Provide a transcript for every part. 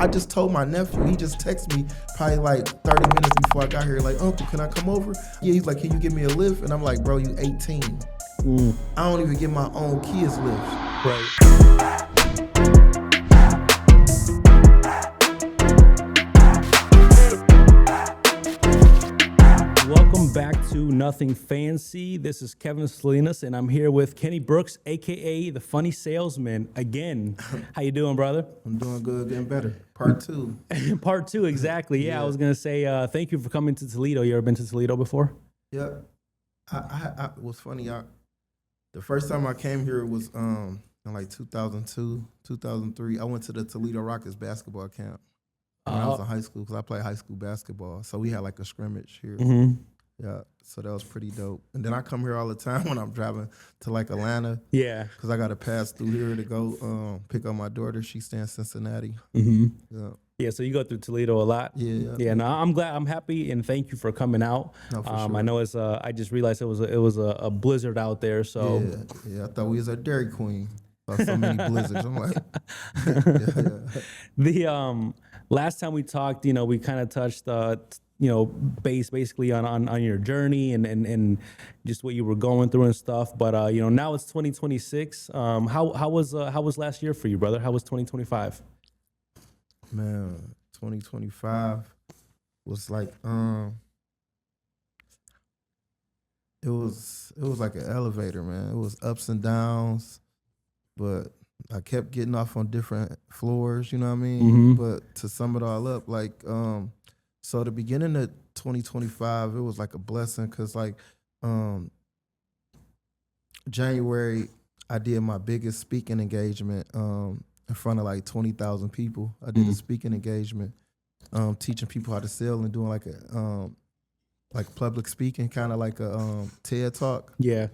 I just told my nephew. He just texted me probably like 30 minutes before I got here. Like, uncle, can I come over? Yeah, he's like, can you give me a lift? And I'm like, bro, you 18. I don't even give my own kids lifts. Right. Welcome back to Nothing Fancy. This is Kevin Salinas, and I'm here with Kenny Brooks, aka the Funny Salesman, again. How you doing, brother? I'm doing good, getting better. Part 2. Part 2, exactly. Yeah, I was gonna say thank you for coming to Toledo. You ever been to Toledo before? Yep. It was funny. The first time I came here was in like 2002, 2003. I went to the Toledo Rockets basketball camp when I was in high school because I played high school basketball. So we had like a scrimmage here. Yeah, so that was pretty dope. And then I come here all the time when I'm driving to like Atlanta. Yeah, because I got to pass through here to go pick up my daughter. She stays in Cincinnati. Yeah, so you go through Toledo a lot. Yeah. No, I'm glad. I'm happy, and thank you for coming out. No, for sure. I know it's. I just realized it was a blizzard out there. So yeah, I thought we was at Dairy Queen. So many blizzards. I'm like, The last time we talked, we kind of touched basically on your journey and just what you were going through and stuff. But now it's 2026. How was last year for you, brother? How was 2025? Man, 2025 was like it was like an elevator, man. It was ups and downs, but I kept getting off on different floors, you know what I mean? But to sum it all up, like so the beginning of 2025, it was like a blessing because like January I did my biggest speaking engagement in front of like 20,000 people. I did a speaking engagement, teaching people how to sell and doing like a public speaking, kind of like a TED talk. Yeah.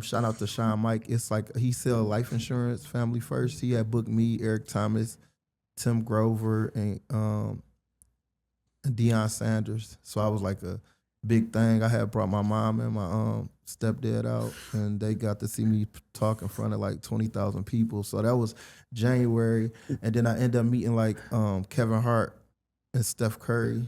Shout out to Sean Mike. It's like he sell life insurance, family first. He had booked me, Eric Thomas, Tim Grover, and Deion Sanders. So I was like a big thing. I had brought my mom and my stepdad out, and they got to see me talk in front of like 20,000 people. So that was January, and then I ended up meeting like Kevin Hart and Steph Curry.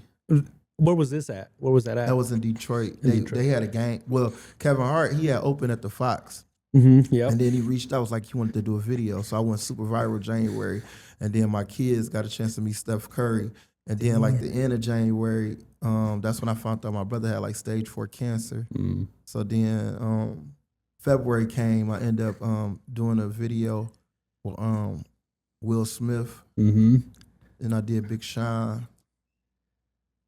Where was this at? Where was that at? That was in Detroit. They had a game. Well, Kevin Hart, he had opened at the Fox. Yeah. And then he reached out, was like, he wanted to do a video. So I went super viral January. And then my kids got a chance to meet Steph Curry. And then like the end of January, that's when I found out my brother had like stage 4 cancer. So then February came, I ended up doing a video with Will Smith. And I did Big Sean.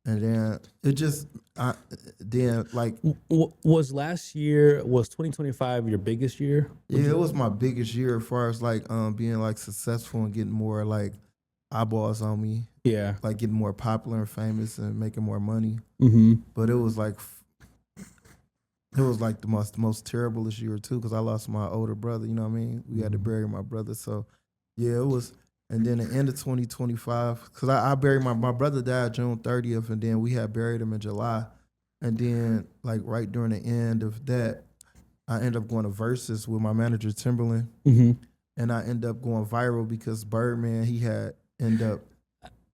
And then it just, was 2025 your biggest year? Yeah, it was my biggest year as far as like being like successful and getting more like eyeballs on me. Yeah. Like getting more popular and famous and making more money. But it was like the most terriblest year too, because I lost my older brother, you know what I mean? We had to bury my brother. So yeah, it was. And then the end of 2025, because I buried my brother died June 30th, and then we had buried him in July. And then like right during the end of that, I ended up going to Versus with my manager Timberland. And I ended up going viral because Birdman, he had ended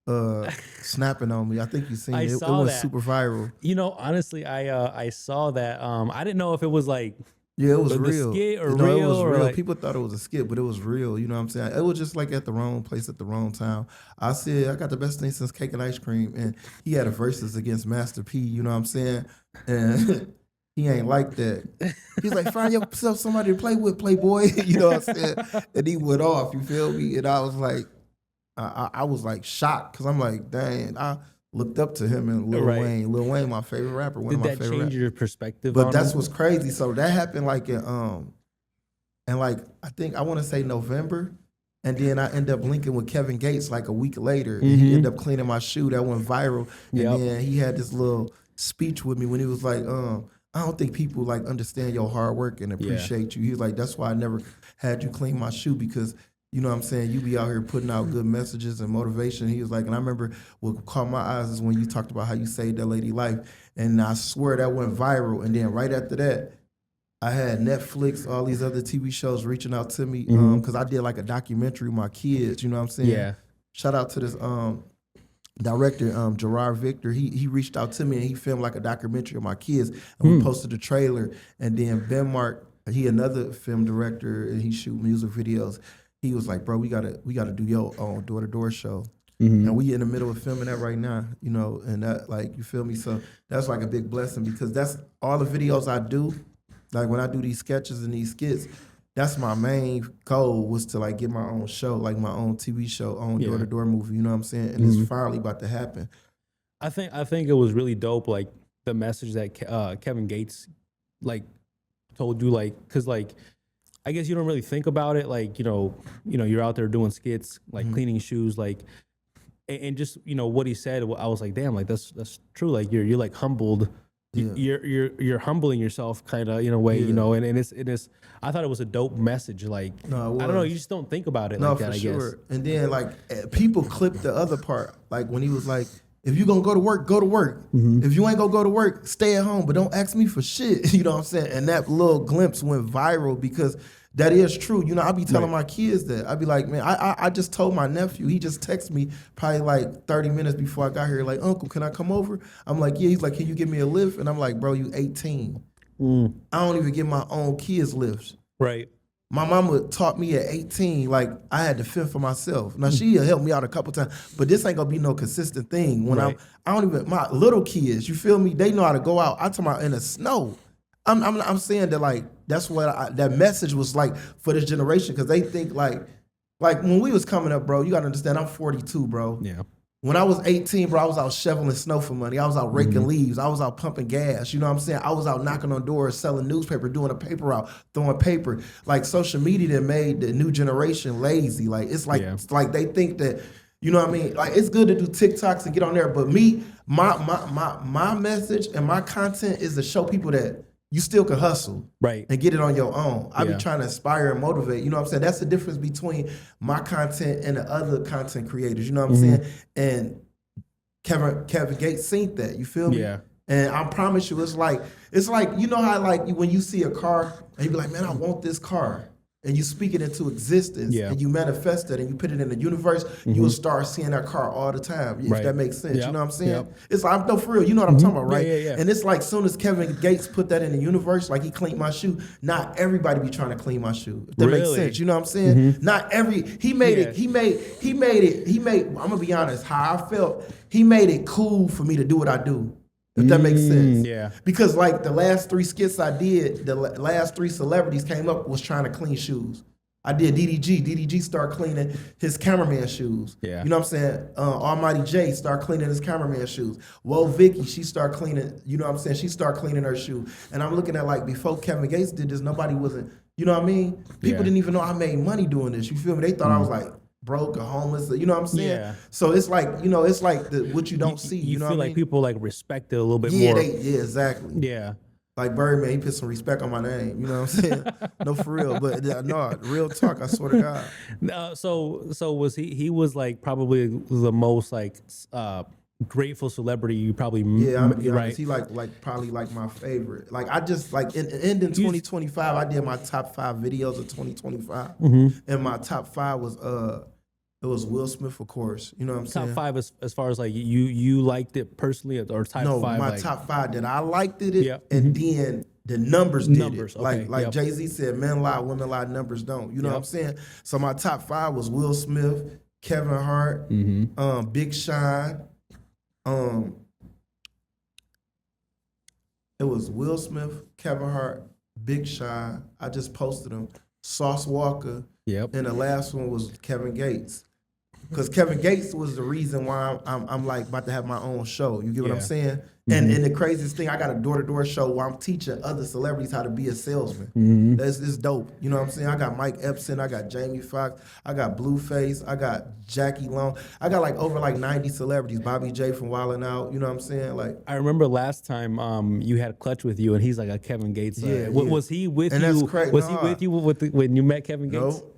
up snapping on me. I think you seen it. It was super viral. Honestly, I saw that. I didn't know if it was like, yeah, it was real. Skit or real. It was real. Like... People thought it was a skit, but it was real. You know what I'm saying? It was just like at the wrong place at the wrong time. I said, I got the best thing since cake and ice cream. And he had a versus against Master P, you know what I'm saying? And he ain't like that. He's like, find yourself somebody to play with, Playboy. You know what I'm saying? And he went off, you feel me? And I was like, I was like shocked because I'm like, dang, I looked up to him and Lil Wayne. Lil Wayne, my favorite rapper. Did that change your perspective? But that's what's crazy. So that happened like in and like I think I want to say November, and then I end up linking with Kevin Gates like a week later, and he ended up cleaning my shoe. That went viral, and then he had this little speech with me when he was like, I don't think people like understand your hard work and appreciate you. He was like, that's why I never had you clean my shoe because. You know what I'm saying? You be out here putting out good messages and motivation. He was like, and I remember what caught my eyes is when you talked about how you saved that lady life. And I swear that went viral. And then right after that, I had Netflix, all these other TV shows reaching out to me because I did like a documentary with my kids, you know what I'm saying? Yeah. shout out to this director, Gerard Victor. He reached out to me and he filmed like a documentary of my kids, and we posted the trailer. And then Ben Mark, he another film director, and he shoot music videos. He was like, bro, we gotta do your door-to-door show. And we in the middle of filming that right now, you know, and that, like, you feel me? So that's like a big blessing, because that's all the videos I do. Like when I do these sketches and these skits, that's my main goal, was to like get my own show, like my own TV show, own door-to-door movie, you know what I'm saying? And it's finally about to happen. I think it was really dope, like the message that Kevin Gates like told you, like, because like I guess you don't really think about it, like, you know you're out there doing skits, like cleaning shoes, like, and just, you know, what he said, I was like, damn, like that's true, like you're like humbled. You're humbling yourself, kind of, in a way, you know, and it's. I thought it was a dope message. Like, I don't know, you just don't think about it like that, I guess. And then like people clipped the other part, like when he was like, if you gonna go to work, go to work. If you ain't gonna go to work, stay at home, but don't ask me for shit. You know what I'm saying? And that little glimpse went viral, because that is true. You know, I be telling my kids that. I be like, man, I just told my nephew, he just texted me probably like 30 minutes before I got here, like, Uncle, can I come over? I'm like, yeah. He's like, can you give me a lift? And I'm like, bro, you 18. I don't even give my own kids lifts. Right. My mama taught me at 18, like, I had to fend for myself. Now, she helped me out a couple times, but this ain't gonna be no consistent thing. When I don't even, my little kids, you feel me? They know how to go out. I'm talking about in the snow. I'm saying that, like, that's what that message was like for this generation, because they think like when we was coming up, bro, you gotta understand, I'm 42, bro. Yeah. When I was 18, bro, I was out shoveling snow for money. I was out raking leaves. I was out pumping gas. You know what I'm saying? I was out knocking on doors, selling newspaper, doing a paper route, throwing paper. Like, social media that made the new generation lazy. Like, it's like they think that, you know what I mean? Like, it's good to do TikToks and get on there, but me, my message and my content is to show people that you still can hustle, and get it on your own. I be trying to inspire and motivate. You know what I'm saying? That's the difference between my content and the other content creators. You know what I'm saying? And Kevin Gates seen that. You feel me? Yeah. And I promise you, it's like, you know how, like, when you see a car and you be like, man, I want this car. And you speak it into existence, and you manifest it, and you put it in the universe, you will start seeing that car all the time, if that makes sense. You know what I'm saying? It's like, no, for real, you know what I'm talking about, right? And it's like, soon as Kevin Gates put that in the universe, like he cleaned my shoe, not everybody be trying to clean my shoe. If that makes sense, you know what I'm saying? Not every, he made it, I'm gonna be honest, how I felt, he made it cool for me to do what I do. If that makes sense. Yeah. Because like the last 3 skits I did, the last 3 celebrities came up was trying to clean shoes. I did DDG. DDG started cleaning his cameraman shoes. Yeah. You know what I'm saying? Almighty J started cleaning his cameraman shoes. Whoa, Vicky, she started cleaning, you know what I'm saying? She started cleaning her shoe. And I'm looking at, like, before Kevin Gates did this, nobody wasn't, you know what I mean? People didn't even know I made money doing this. You feel me? They thought I was like broke or homeless, you know what I'm saying? Yeah. So it's like, you know, it's like what you don't see. You know feel what I like mean? people like respect it a little bit Yeah, more. yeah, exactly. Yeah. Like Birdman, he put some respect on my name. You know what I'm saying? No, for real. But no, real talk. I swear to God. So was he was like probably the most like grateful celebrity you probably right. He like probably like my favorite. Like I just like in 2025, I did my top 5 videos of 2025, and my top 5 was it was Will Smith, of course. You know what I'm saying? Top 5 as far as like you liked it personally, or top 5? No, my like, top 5 that I liked it, and then the numbers did it. Okay, Like Jay-Z said, men lie, women lie, numbers don't. You know what I'm saying? So my top 5 was Will Smith, Kevin Hart, Big Sean. It was Will Smith, Kevin Hart, Big Sean. I just posted them. Sauce Walker. Yep. And the last one was Kevin Gates. Because Kevin Gates was the reason why I'm like about to have my own show. You get what I'm saying? And the craziest thing, I got a door-to-door show where I'm teaching other celebrities how to be a salesman. That's dope. You know what I'm saying? I got Mike Epson, I got Jamie Foxx, I got Blueface, I got Jackie Long. I got like over like 90 celebrities. Bobby J from Wildin' Out. You know what I'm saying? Like, I remember last time you had Clutch with you, and he's like a Kevin Gates. Was he with and you? That's crazy. Was he with you when you met Kevin Gates? No.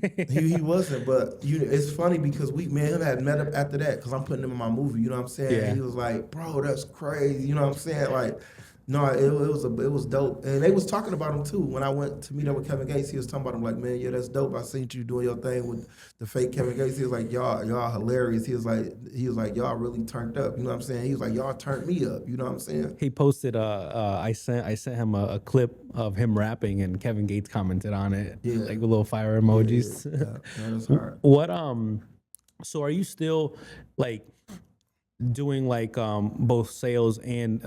he wasn't, but it's funny because me and him had met up after that because I'm putting him in my movie, you know what I'm saying? Yeah. And he was like, bro, that's crazy, you know what I'm saying? Like, No, it was dope, and they was talking about him too. When I went to meet up with Kevin Gates, he was talking about him like, man, yeah, that's dope. I seen you doing your thing with the fake Kevin Gates. He was like, y'all hilarious. He was like, y'all really turned up. You know what I'm saying? He was like, y'all turned me up. You know what I'm saying? He posted I sent him a clip of him rapping, and Kevin Gates commented on it, Yeah. like with little fire emojis. Yeah, that's hard. What so are you still like doing like both sales and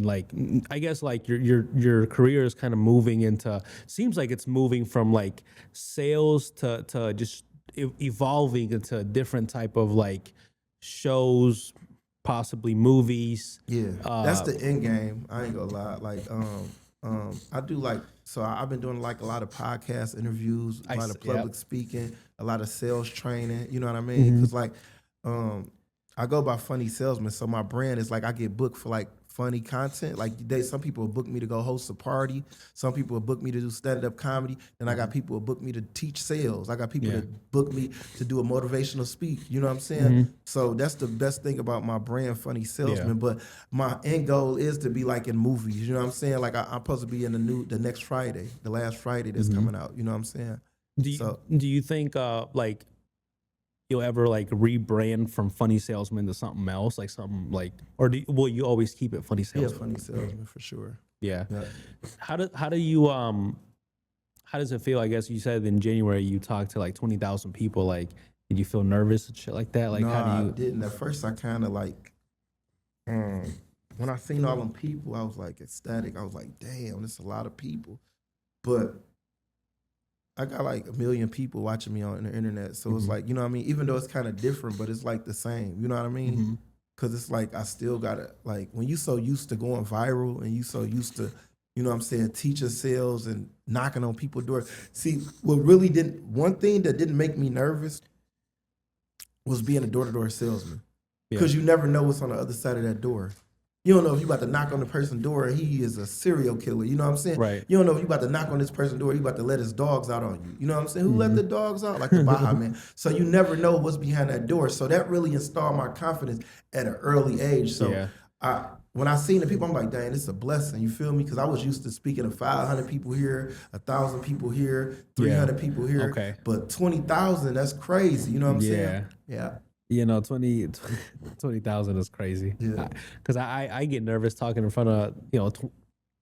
like I guess like your career is kind of moving into, seems like it's moving from like sales to just evolving into a different type of like shows, possibly movies. Yeah, that's the end game. I ain't gonna lie. Like, I do like, so I've been doing like a lot of podcast interviews, a lot of public speaking, a lot of sales training. You know what I mean? Because like, I go by Funnysalesman, so my brand is like I get booked for like funny content. Like some people will book me to go host a party. Some people will book me to do stand-up comedy. Then I got people who book me to teach sales. I got people that book me to do a motivational speech. You know what I'm saying? So that's the best thing about my brand, Funnysalesman. But my end goal is to be like in movies. You know what I'm saying? Like I'm supposed to be in the next Friday, the last Friday that's coming out. You know what I'm saying? Do you think like you'll ever like rebrand from Funnysalesman to something else, like something like, or will you always keep it Funnysalesman? Yeah, Funnysalesman for sure. Yeah. How do you how does it feel? I guess you said in January you talked to like 20,000 people. Like, did you feel nervous and shit like that? Like, no, how do you? I didn't. At first, I kind of like, when I seen all them people, I was like ecstatic. I was like, damn, this is a lot of people. But I got like 1 million people watching me on the internet. So it's like, you know what I mean? Even though it's kind of different, but it's like the same. You know what I mean? Because it's like I still got to, like, when you so used to going viral and you so used to, you know what I'm saying, teaching sales and knocking on people's doors. See, one thing that didn't make me nervous was being a door-to-door salesman. Because you never know what's on the other side of that door. You don't know if you about to knock on the person's door and he is a serial killer. You know what I'm saying? Right. You don't know if you about to knock on this person's door, he about to let his dogs out on you. You know what I'm saying? Who let the dogs out? Like the Baja Man. So you never know what's behind that door. So that really installed my confidence at an early age. So when I seen the people, I'm like, dang, this is a blessing. You feel me? Because I was used to speaking to 500 people here, 1,000 people here, 300 people here. Okay. But 20,000, that's crazy. You know what I'm saying? Yeah. You know, 20,000 is crazy. Yeah. Because I get nervous talking in front of,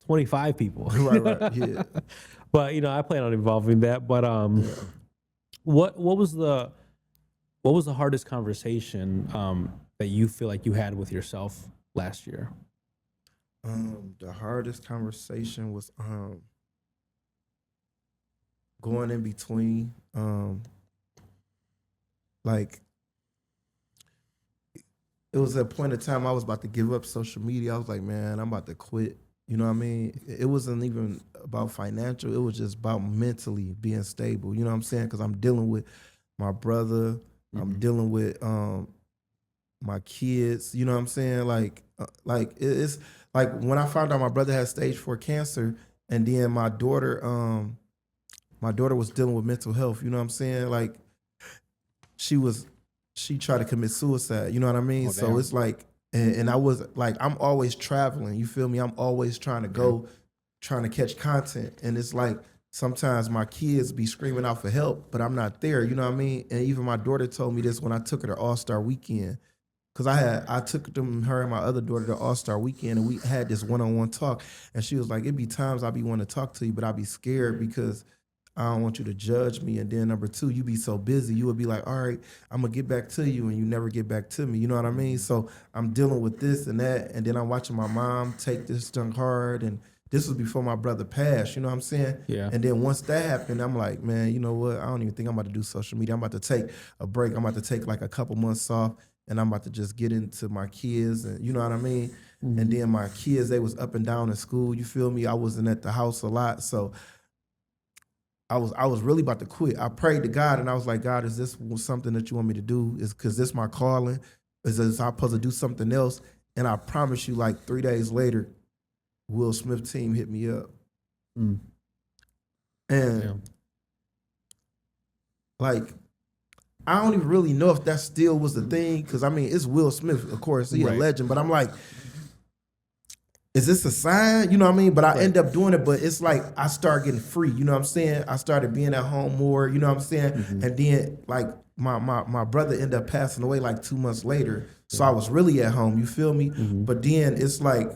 25 people. Right, yeah. But, I plan on evolving that. But what was the hardest conversation that you feel like you had with yourself last year? The hardest conversation was going in between. Like, it was a point in time I was about to give up social media. I was like, man, I'm about to quit. You know what I mean? It wasn't even about financial. It was just about mentally being stable. You know what I'm saying? Because I'm dealing with my brother. I'm dealing with my kids. You know what I'm saying? Like it's like when I found out my brother had stage 4 cancer, and then my daughter was dealing with mental health. You know what I'm saying? Like she tried to commit suicide, you know what I mean? So it's like, and I was like, I'm always traveling, you feel me? I'm always trying to go, trying to catch content. And it's like, sometimes my kids be screaming out for help, but I'm not there, you know what I mean? And even my daughter told me this when I took her to All-Star Weekend. Cause I took her and my other daughter to All-Star Weekend, and we had this one-on-one talk. And she was like, it'd be times I be wanting to talk to you, but I be scared because I don't want you to judge me. And then number 2, you be so busy. You would be like, all right, I'm going to get back to you. And you never get back to me. You know what I mean? So I'm dealing with this and that. And then I'm watching my mom take this junk hard. And this was before my brother passed. You know what I'm saying? Yeah. And then once that happened, I'm like, man, you know what? I don't even think I'm about to do social media. I'm about to take a break. I'm about to take like a couple months off. And I'm about to just get into my kids. And you know what I mean? And then my kids, they was up and down in school. You feel me? I wasn't at the house a lot. So I was really about to quit. I prayed to God and I was like, God, is this something that you want me to do? Is because this my calling? Is I supposed to do something else? And I promise you, like 3 days later, Will Smith team hit me up. And like, I don't even really know if that still was the thing. Cause I mean, it's Will Smith, of course, he's a legend, but I'm like, is this a sign? You know what I mean? But I end up doing it, but it's like I start getting free. You know what I'm saying? I started being at home more. You know what I'm saying? And then like my brother ended up passing away like 2 months later, so I was really at home. You feel me? But then it's like,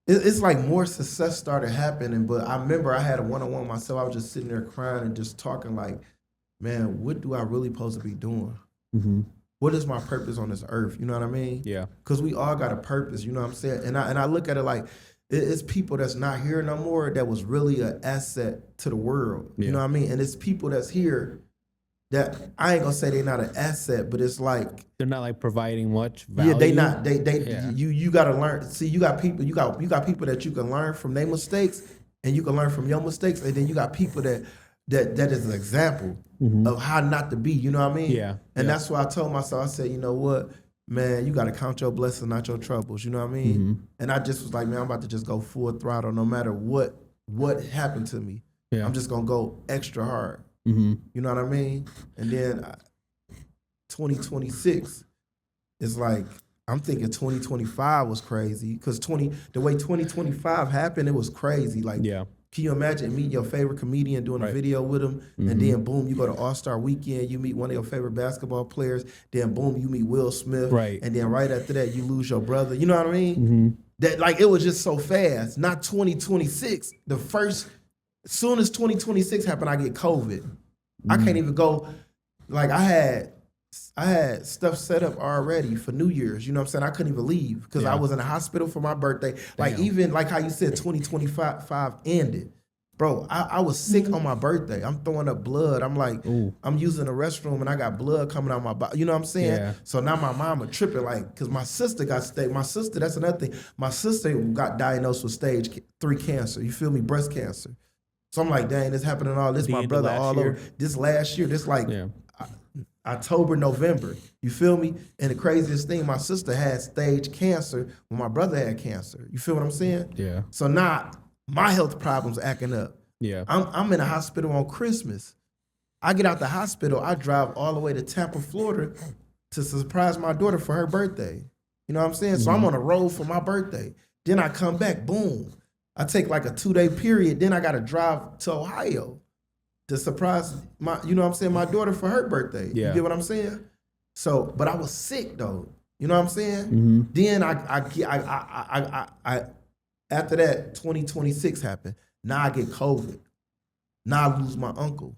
it's like more success started happening. But I remember I had a one-on-one myself. I was just sitting there crying and just talking like, man, what do I really supposed to be doing? What is my purpose on this earth? You know what I mean? Yeah. Because we all got a purpose, you know what I'm saying? And I look at it like it's people that's not here no more that was really an asset to the world. You know what I mean? And it's people that's here that I ain't gonna say they're not an asset, but it's like they're not like providing much value. Yeah, they not. You gotta learn. See, you got people that you can learn from their mistakes, and you can learn from your mistakes, and then you got people that is an example of how not to be, you know what I mean? Yeah. And that's why I told myself, I said, you know what, man, you got to count your blessings, not your troubles, you know what I mean? And I just was like, man, I'm about to just go full throttle no matter what happened to me. Yeah. I'm just going to go extra hard. You know what I mean? And then 2026 is like, I'm thinking 2025 was crazy because the way 2025 happened, it was crazy. Like, can you imagine meeting your favorite comedian, doing a video with him, and then boom, you go to All-Star Weekend, you meet one of your favorite basketball players, then boom, you meet Will Smith, and then right after that, you lose your brother. You know what I mean? That like it was just so fast. Not 2026. As soon as 2026 happened, I get COVID. I can't even go. Like I had stuff set up already for New Year's. You know what I'm saying? I couldn't even leave because I was in the hospital for my birthday. Like even like how you said 2025 ended. Bro, I was sick on my birthday. I'm throwing up blood. I'm like, I'm using the restroom and I got blood coming out my body. You know what I'm saying? Yeah. So now my mama tripping like, because my sister got stage. My sister, that's another thing. My sister got diagnosed with stage 3 cancer. You feel me? Breast cancer. So I'm like, dang, this happening all this. My brother all over. This last year, this like October, November. You feel me? And the craziest thing, my sister had stage cancer when my brother had cancer. You feel what I'm saying? Yeah. So now my health problems acting up. Yeah. I'm in a hospital on Christmas. I get out the hospital, I drive all the way to Tampa, Florida to surprise my daughter for her birthday. You know what I'm saying? So I'm on the road for my birthday. Then I come back, boom. I take like a 2-day period. Then I got to drive to Ohio to surprise my, you know what I'm saying, my daughter for her birthday. Yeah. You get what I'm saying? So, but I was sick though. You know what I'm saying? Then I after that, 2026 happened. Now I get COVID. Now I lose my uncle.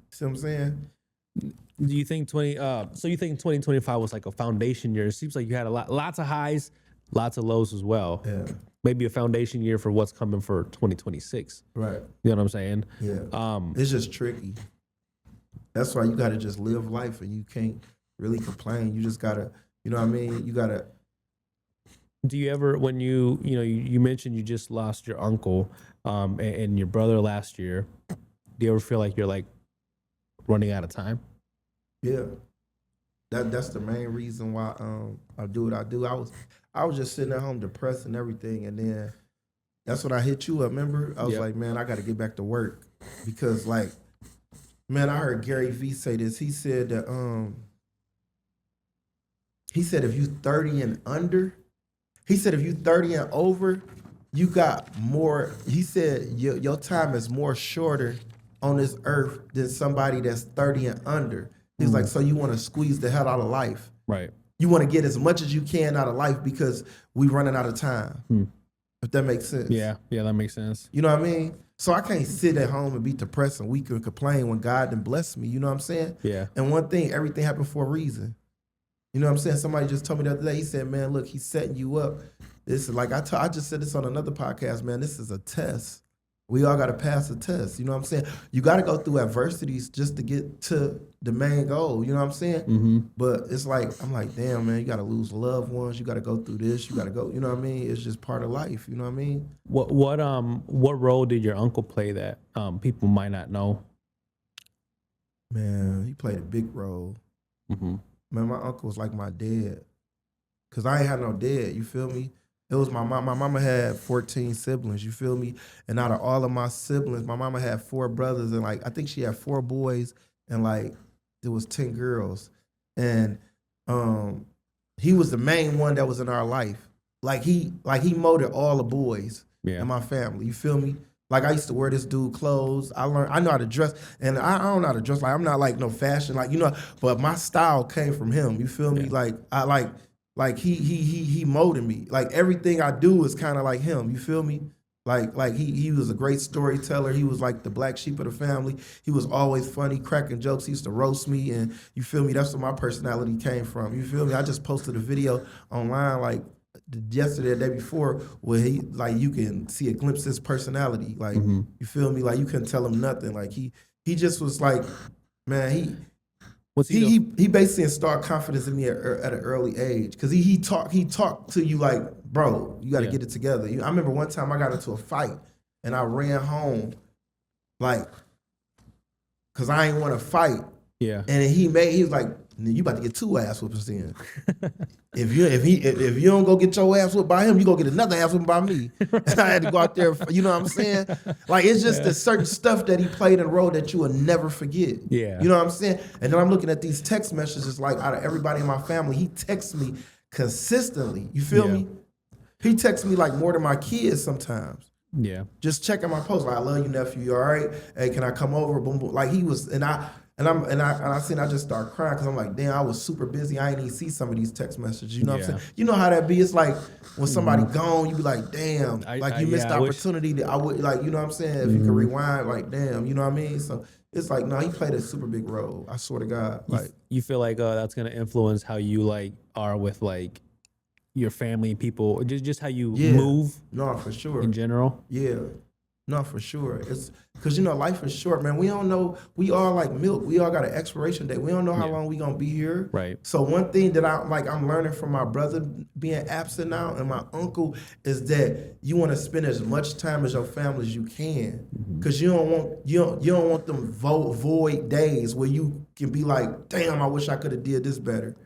See what I'm saying? Do you think so you think 2025 was like a foundation year? It seems like you had lots of highs, lots of lows as well. Yeah. Maybe a foundation year for what's coming for 2026. Right. You know what I'm saying? Yeah. It's just tricky. That's why you got to just live life and you can't really complain. You just got to, you know what I mean? You got to. Do you ever, when you mentioned you just lost your uncle and your brother last year, do you ever feel like you're like running out of time? Yeah. That's the main reason why I do what I do. I was just sitting at home depressed and everything, and then that's when I hit you up, remember? I was like, man, I got to get back to work because, like, man, I heard Gary Vee say this. He said that if you 30 and under, he said if you 30 and over, you got more. He said your time is more shorter on this earth than somebody that's 30 and under. He's like, so you want to squeeze the hell out of life. Right. You want to get as much as you can out of life because we running out of time. If that makes sense. Yeah, that makes sense. You know what I mean? So I can't sit at home and be depressed and weak and complain when God done blessed me. You know what I'm saying? Yeah. And one thing, everything happened for a reason. You know what I'm saying? Somebody just told me the other day, he said, man, look, he's setting you up. This is like, I just said this on another podcast, man, this is a test. We all got to pass a test. You know what I'm saying? You got to go through adversities just to get to the main goal. You know what I'm saying? But it's like, I'm like, damn, man, you got to lose loved ones. You got to go through this. You got to go, you know what I mean? It's just part of life. You know what I mean? What role did your uncle play that people might not know? Man, he played a big role. Man, my uncle was like my dad. Because I ain't had no dad. You feel me? It was my mom. My mama had 14 siblings, you feel me? And out of all of my siblings, my mama had 4 brothers, and like I think she had 4 boys, and like there was 10 girls. And he was the main one that was in our life. Like he molded all the boys Yeah. in my family. You feel me? Like I used to wear this dude clothes. I know how to dress, and I don't know how to dress. Like I'm not like no fashion, like but my style came from him. You feel me? Yeah. Like he molded me. Like everything I do is kind of like him. You feel me? Like he was a great storyteller. He was like the black sheep of the family. He was always funny, cracking jokes. He used to roast me, and you feel me? That's where my personality came from. You feel me? I just posted a video online like yesterday, the day before, where you can see a glimpse of his personality. Like you feel me? Like you couldn't tell him nothing. Like he just was like, man, he basically installed confidence in me at an early age, because he talked to you like, bro, you got to get it together. I remember one time I got into a fight and I ran home like, because I ain't want to fight. Yeah. And he was like, you about to get 2 ass whoopings in. If you don't go get your ass whooped by him, you go get another ass whooped by me. And I had to go out there, you know what I'm saying? Like, it's just the certain stuff that he played in a role that you will never forget. Yeah. You know what I'm saying? And then I'm looking at these text messages, like out of everybody in my family, he texts me consistently. You feel me? He texts me like more than my kids sometimes. Yeah. Just checking my post, like, I love you, nephew. You all right? Hey, can I come over? Boom, boom. Like he was, and I just start crying, because I'm like, damn, I was super busy. I didn't even see some of these text messages. You know what I'm saying? You know how that be? It's like when somebody gone, you be like, damn, you missed the opportunity that I would, like, you know what I'm saying? If you could rewind, like, damn, you know what I mean? So it's like, no, he played a super big role. I swear to God. Like, you feel like that's gonna influence how you like are with like your family, people, or just how you move? No, for sure. In general? Yeah. No, for sure. It's because, life is short, man. We don't know. We all like milk. We all got an expiration date. We don't know how long we gonna be here. Right. So one thing that I'm learning from my brother being absent now, and my uncle, is that you want to spend as much time as your family as you can, because you don't want them void days where you can be like, damn, I wish I could have did this better.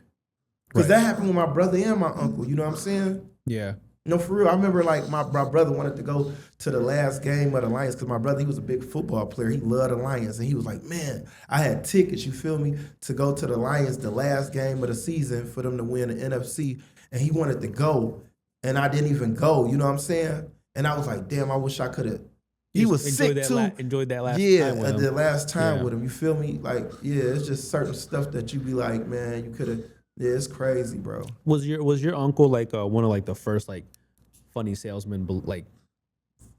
Because that happened with my brother and my uncle. You know what I'm saying? Yeah. No, for real. I remember like my brother wanted to go to the last game of the Lions, because my brother, he was a big football player. He loved the Lions. And he was like, man, I had tickets, you feel me, to go to the Lions, the last game of the season, for them to win the NFC. And he wanted to go. And I didn't even go, you know what I'm saying? And I was like, damn, I wish I could have. He was sick too. Enjoyed that last time with him. the last time with him. You feel me? Like, it's just certain stuff that you be like, man, you could have. Yeah, it's crazy, bro. Was your uncle like one of like the first like funny salesman like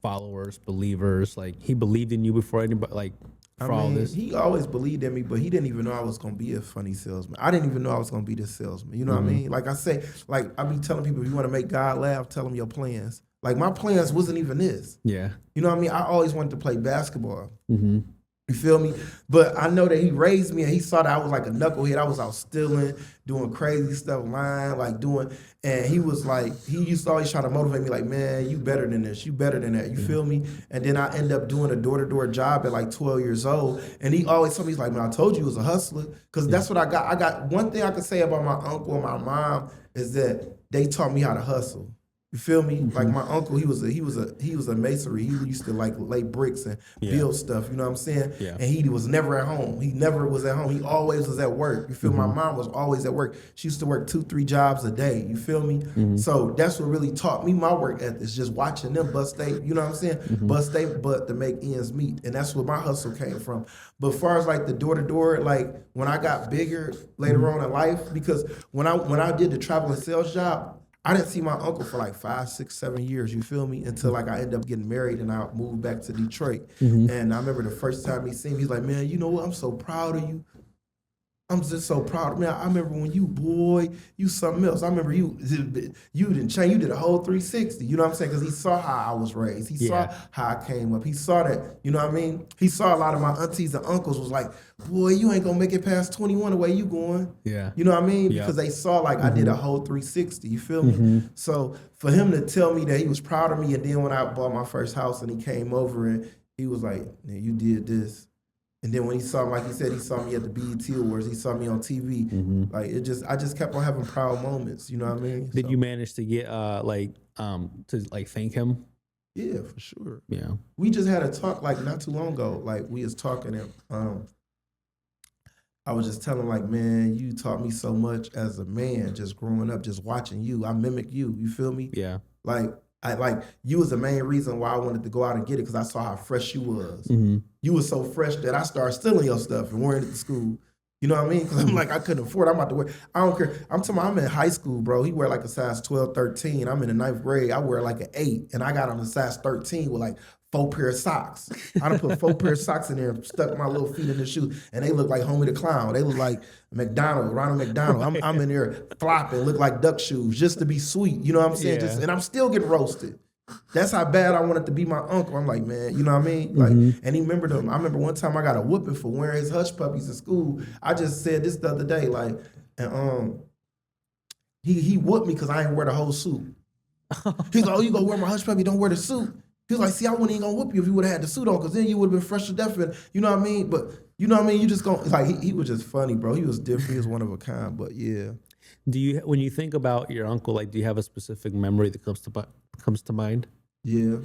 followers, believers? Like he believed in you before anybody, like for all this? He always believed in me, but he didn't even know I was gonna be a funny salesman. I didn't even know I was gonna be this salesman. You know what I mean? Like I say, like I be telling people, if you want to make God laugh, tell him your plans. Like my plans wasn't even this. Yeah. You know what I mean? I always wanted to play basketball. You feel me? But I know that he raised me, and he saw that I was like a knucklehead. I was out stealing, doing crazy stuff, lying, like doing. And he was like, he used to always try to motivate me, like, man, you better than this, you better than that. You feel me? And then I end up doing a door-to-door job at like 12 years old. And he always told me, he's like, man, I told you he was a hustler, because that's what I got. I got one thing I can say about my uncle and my mom is that they taught me how to hustle. You feel me? Like my uncle, he was a masonry. He used to like lay bricks and build stuff. You know what I'm saying? Yeah. And he was never at home. He never was at home. He always was at work. You feel me? My mom was always at work. She used to work 2-3 jobs a day. You feel me? So that's what really taught me my work ethics. Just watching them bust they, you know what I'm saying? Bust they butt to make ends meet. And that's where my hustle came from. But as far as like the door to door, like when I got bigger later on in life, because when I did the travel and sales job, I didn't see my uncle for like 5, 6, 7 years, you feel me? Until like I ended up getting married and I moved back to Detroit. And I remember the first time he seen me, he's like, man, you know what? I'm so proud of you. I'm just so proud. Man, I remember when you something else. I remember you didn't change. You did a whole 360. You know what I'm saying? Because he saw how I was raised. He saw how I came up. He saw that, you know what I mean? He saw a lot of my aunties and uncles was like, boy, you ain't gonna make it past 21 the way you going. Yeah. You know what I mean? Because they saw like I did a whole 360. You feel me? So for him to tell me that he was proud of me, and then when I bought my first house and he came over and he was like, man, you did this. And then when he saw me, like he said, he saw me at the BET Awards. He saw me on TV. Like I just kept on having proud moments. You know what I mean? Did you manage to get to like thank him? Yeah, for sure. Yeah. We just had a talk like not too long ago. Like we was talking, and I was just telling him like, man, you taught me so much as a man, just growing up, just watching you. I mimic you. You feel me? Yeah. Like you was the main reason why I wanted to go out and get it because I saw how fresh you was. Mm-hmm. You was so fresh that I started stealing your stuff and wearing it to school. You know what I mean? Because I'm like, I couldn't afford it. I'm about to wear. I don't care. I'm talking about I'm in high school, bro. He wear like a size 12, 13. I'm in the 9th grade. I wear like an 8. And I got on a size 13 with like 4 pair of socks. I done put 4 pair of socks in there and stuck my little feet in the shoe. And they look like Homie the Clown. They look like McDonald, Ronald McDonald. I'm in there flopping, look like duck shoes just to be sweet. You know what I'm saying? Yeah. And I'm still getting roasted. That's how bad I wanted to be my uncle. I'm like, man, you know what I mean? Like, and he remembered him. I remember one time I got a whooping for wearing his hush puppies in school. I just said this the other day, like, and he whooped me because I ain't wear the whole suit. He's like, oh, you gonna wear my hush puppy? Don't wear the suit. He was like, see, I wouldn't even gonna whoop you if you would have had the suit on, because then you would have been fresh to death. And you know what I mean? But you know what I mean? You just gonna like he was just funny, bro. He was different. He was one of a kind. But yeah. Do you, when you think about your uncle, like, do you have a specific memory that comes to mind? Yeah.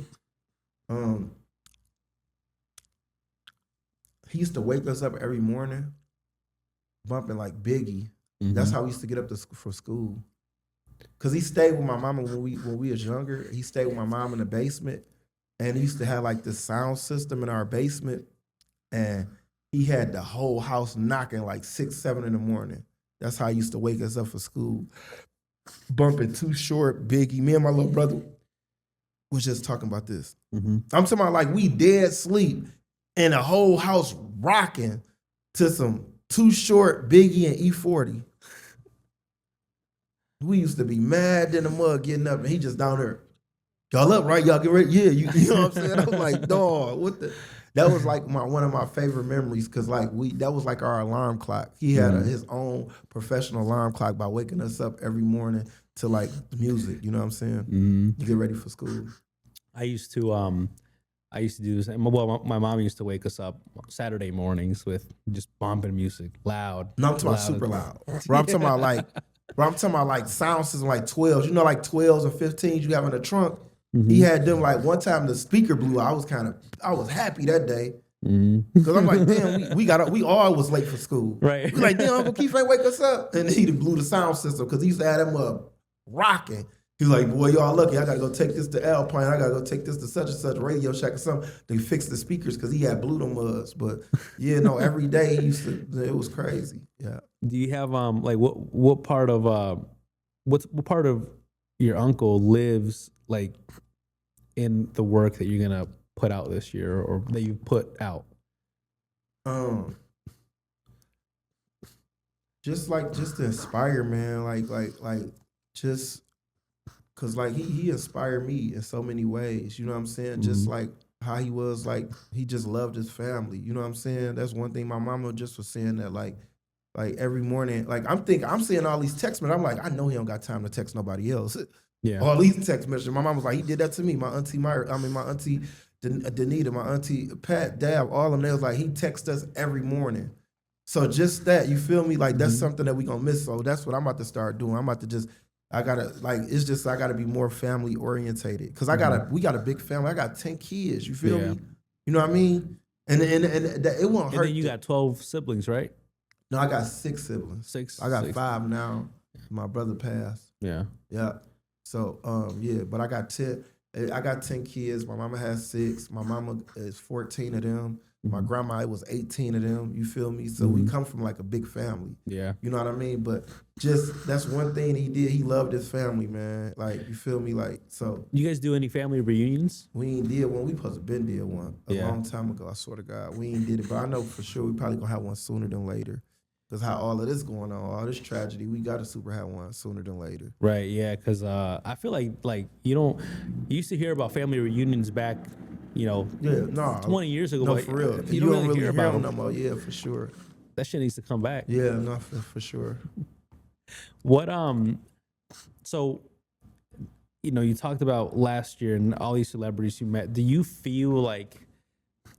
He used to wake us up every morning bumping like Biggie. Mm-hmm. That's how we used to get up for school. Cause he stayed with my mama when we was younger. He stayed with my mom in the basement, and he used to have like this sound system in our basement, and he had the whole house knocking like 6, 7 in the morning. That's how he used to wake us up for school, bumping Too Short, Biggie. Me and my little brother was just talking about this. Mm-hmm. I'm talking about like we dead sleep and the whole house rocking to some Too Short, Biggie, and E40. We used to be mad in the mud getting up, and he just down there. Y'all up, right? Y'all get ready? Yeah, you know what I'm saying? I was like, dog, what the? That was like one of my favorite memories, because like that was like our alarm clock. He had his own professional alarm clock by waking us up every morning to like music. You know what I'm saying? Mm-hmm. You get ready for school. I used to do this. Well, my mom used to wake us up Saturday mornings with just bumping music, loud. No, I'm talking about super loud. Bro, I'm talking about like sound system, like 12s. You know, like 12s and 15s you have in the trunk. Mm-hmm. He had them like one time the speaker blew. I was happy that day. Because I'm like, damn, we all was late for school. Right. We like, damn, Uncle Keith ain't wake us up. And he blew the sound system because he used to have them up rocking. He was like, boy, y'all lucky. I got to go take this to Alpine. I got to go take this to such and such Radio Shack or something to fix the speakers because he had blew them muds. But yeah, no, every day he used to, it was crazy. Yeah. Do you have like what part of what part of your uncle lives like in the work that you're gonna put out this year or that you put out? Just to inspire, man. Like just cause like he inspired me in so many ways. You know what I'm saying? Mm-hmm. Just like how he was, like he just loved his family. You know what I'm saying? That's one thing my mama just was saying, that like every morning, like I'm seeing all these text messages. I'm like, I know he don't got time to text nobody else. Yeah. All these text messages. My mom was like, he did that to me. My auntie Danita, my auntie Pat, Dab, all of them. They was like, he texts us every morning. So just that, you feel me? Like that's something that we gonna miss. So that's what I'm about to start doing. I'm about to I gotta be more family orientated. Cause we got a big family. I got 10 kids. You feel me? You know what I mean? And that it won't hurt. And then you got 12 siblings, right? No, I got 6 siblings. I got 5 now. My brother passed. Yeah. Yeah. So but I got 10 kids. My mama has 6. My mama is 14 of them. My grandma, it was 18 of them. You feel me? So we come from like a big family. Yeah. You know what I mean? But just that's one thing he did. He loved his family, man. Like, you feel me? Like, so. You guys do any family reunions? We ain't did one. We supposed to been did one a long time ago. I swear to God, we ain't did it. But I know for sure we probably gonna have one sooner than later. Because how all of this going on, all this tragedy, we got to super have one sooner than later. Right, yeah, because I feel like you used to hear about family reunions back, 20 years ago. No, but for real. You don't really hear about them them no more. Yeah, for sure. That shit needs to come back. Yeah, no, for sure. What, so, you talked about last year and all these celebrities you met. Do you feel like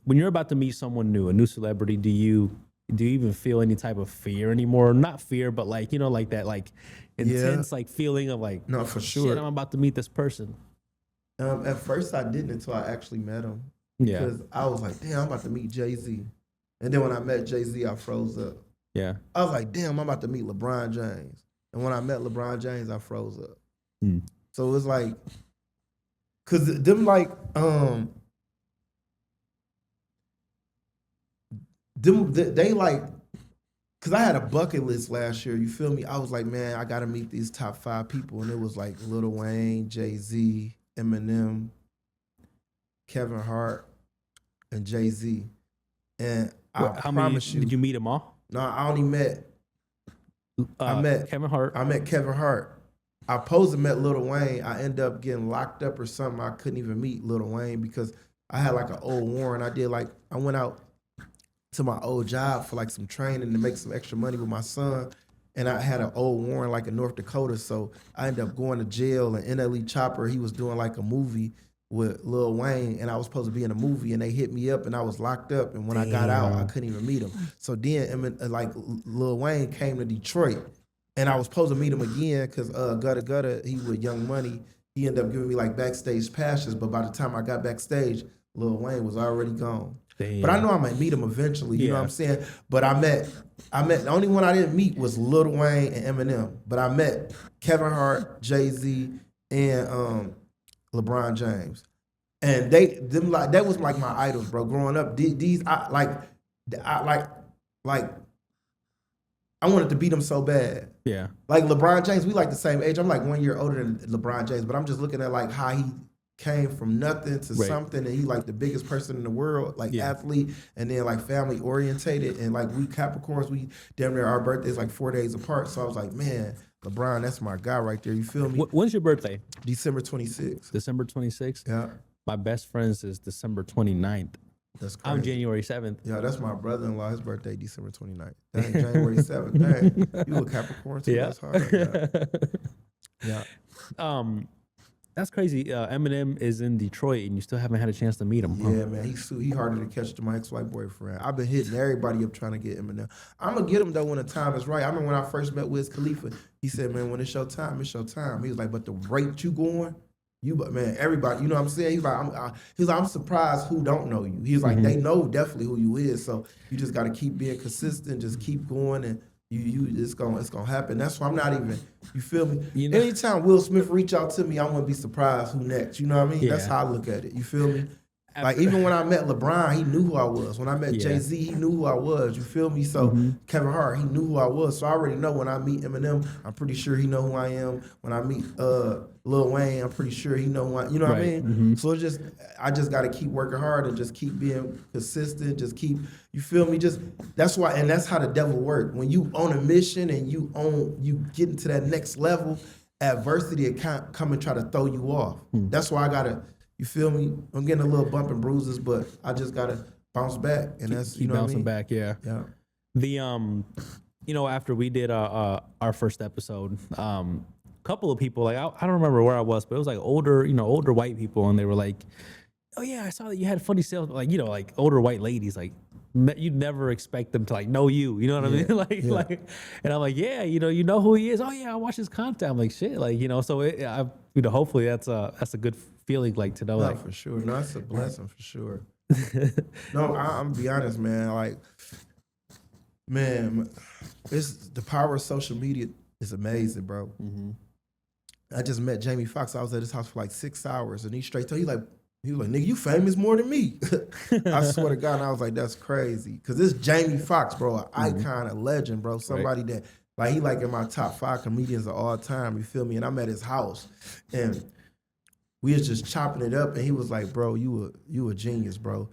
when you're about to meet someone new, a new celebrity, do you even feel any type of fear anymore? Not fear, but like, like that, like intense, like feeling of like, no, for sure. Shit, I'm about to meet this person. At first I didn't until I actually met him. Yeah. Because I was like, damn, I'm about to meet Jay-Z. And then when I met Jay-Z, I froze up. Yeah. I was like, damn, I'm about to meet LeBron James. And when I met LeBron James, I froze up. So it was like, cause them like, they like, cause I had a bucket list last year. You feel me? I was like, man, I gotta meet these top 5 people, and it was like Lil Wayne, Jay-Z, Eminem, Kevin Hart, and Jay-Z. And How many did you meet them all? No, I only met. I met Kevin Hart. I met Kevin Hart. I supposed to met Lil Wayne. I ended up getting locked up or something. I couldn't even meet Lil Wayne because I had like an old warrant. I went out to my old job for like some training to make some extra money with my son. And I had an old warrant like in North Dakota. So I ended up going to jail, and NLE Chopper, he was doing like a movie with Lil Wayne, and I was supposed to be in a movie, and they hit me up, and I was locked up. And when I got out, I couldn't even meet him. So then, like Lil Wayne came to Detroit, and I was supposed to meet him again because Gutta, he with Young Money, he ended up giving me like backstage passes. But by the time I got backstage, Lil Wayne was already gone. Damn. But I know I might meet him eventually. You know what I'm saying? But I met the only one I didn't meet was Lil Wayne and Eminem. But I met Kevin Hart, Jay-Z, and LeBron James, and that was like my idols, bro. Growing up, I wanted to beat them so bad. Yeah, like LeBron James, we like the same age. I'm like 1 year older than LeBron James, but I'm just looking at like how he came from nothing to something, and he like the biggest person in the world, like athlete, and then like family orientated, and like we Capricorns, we damn near our birthdays like 4 days apart. So I was like, man, LeBron, that's my guy right there. You feel me? When's your birthday? December 26th. December 26th? Yeah. My best friend's is December 29th. That's crazy. I'm January 7th. Yeah, that's my brother-in-law. His birthday, December 29th. Dang, January 7th. Dang, you a Capricorn too? Yeah. That's hard. Yeah. That's crazy. Eminem is in Detroit, and you still haven't had a chance to meet him. Yeah, man. He harder to catch than my ex-wife boyfriend. I've been hitting everybody up trying to get Eminem. I'm going to get him, though, when the time is right. I remember when I first met Wiz Khalifa, he said, man, when it's your time, it's your time. He was like, but the rate you going, man, everybody, you know what I'm saying? He's like, I'm surprised who don't know you. He's like, they know definitely who you is, so you just got to keep being consistent, just keep going, and it's gonna happen. That's why I'm not even, you feel me? You know, anytime Will Smith reach out to me, I want to be surprised who next. You know what I mean? Yeah. That's how I look at it. You feel me? Like even when I met LeBron, he knew who I was. When I met Jay-Z, he knew who I was. You feel me? So Kevin Hart, he knew who I was. So I already know when I meet Eminem, I'm pretty sure he know who I am. When I meet Lil Wayne, I'm pretty sure he know who I, you know what I mean? So I just got to keep working hard and just keep being consistent. Just keep, you feel me? That's why, and that's how the devil works. When you on a mission and you get into that next level, adversity it can't come and try to throw you off. That's why I gotta. You feel me? I'm getting a little bump and bruises, but I just gotta bounce back, and that's keep bouncing back. Yeah. The after we did our first episode, couple of people like I don't remember where I was, but it was like older white people, and they were like, "Oh yeah, I saw that you had funny sales." Like older white ladies, like you'd never expect them to like know you. You know what I mean? Like, and I'm like, yeah, you know who he is. Oh yeah, I watch his content. I'm like, shit, like so hopefully that's a good feeling, like to know. No, like for sure. No, it's a blessing for sure. No, I'm be honest, man. Like, man, it's the power of social media is amazing, bro. I just met Jamie Foxx. I was at his house for like 6 hours, and he was like, nigga, you famous more than me. I swear to God, and I was like, that's crazy. Because this Jamie Foxx, bro, an icon, a legend, bro. Somebody that, like, he like in my top 5 comedians of all time, you feel me? And I'm at his house, and we was just chopping it up, and he was like, bro, you a genius, bro.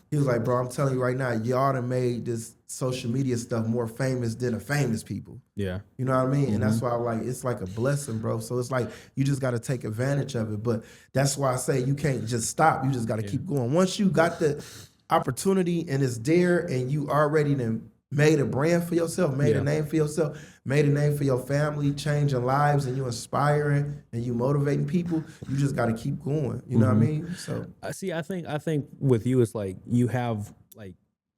He was like, bro, I'm telling you right now, y'all done made this social media stuff more famous than the famous people. Yeah. You know what I mean? And that's why it's like a blessing, bro. So it's like, you just got to take advantage of it. But that's why I say you can't just stop. You just got to keep going. Once you got the opportunity and it's there and you already done made a brand for yourself, made a name for yourself, made a name for your family, changing lives, and you inspiring and you motivating people, you just got to keep going. You know what I mean? So see, I think with you, it's like you have like,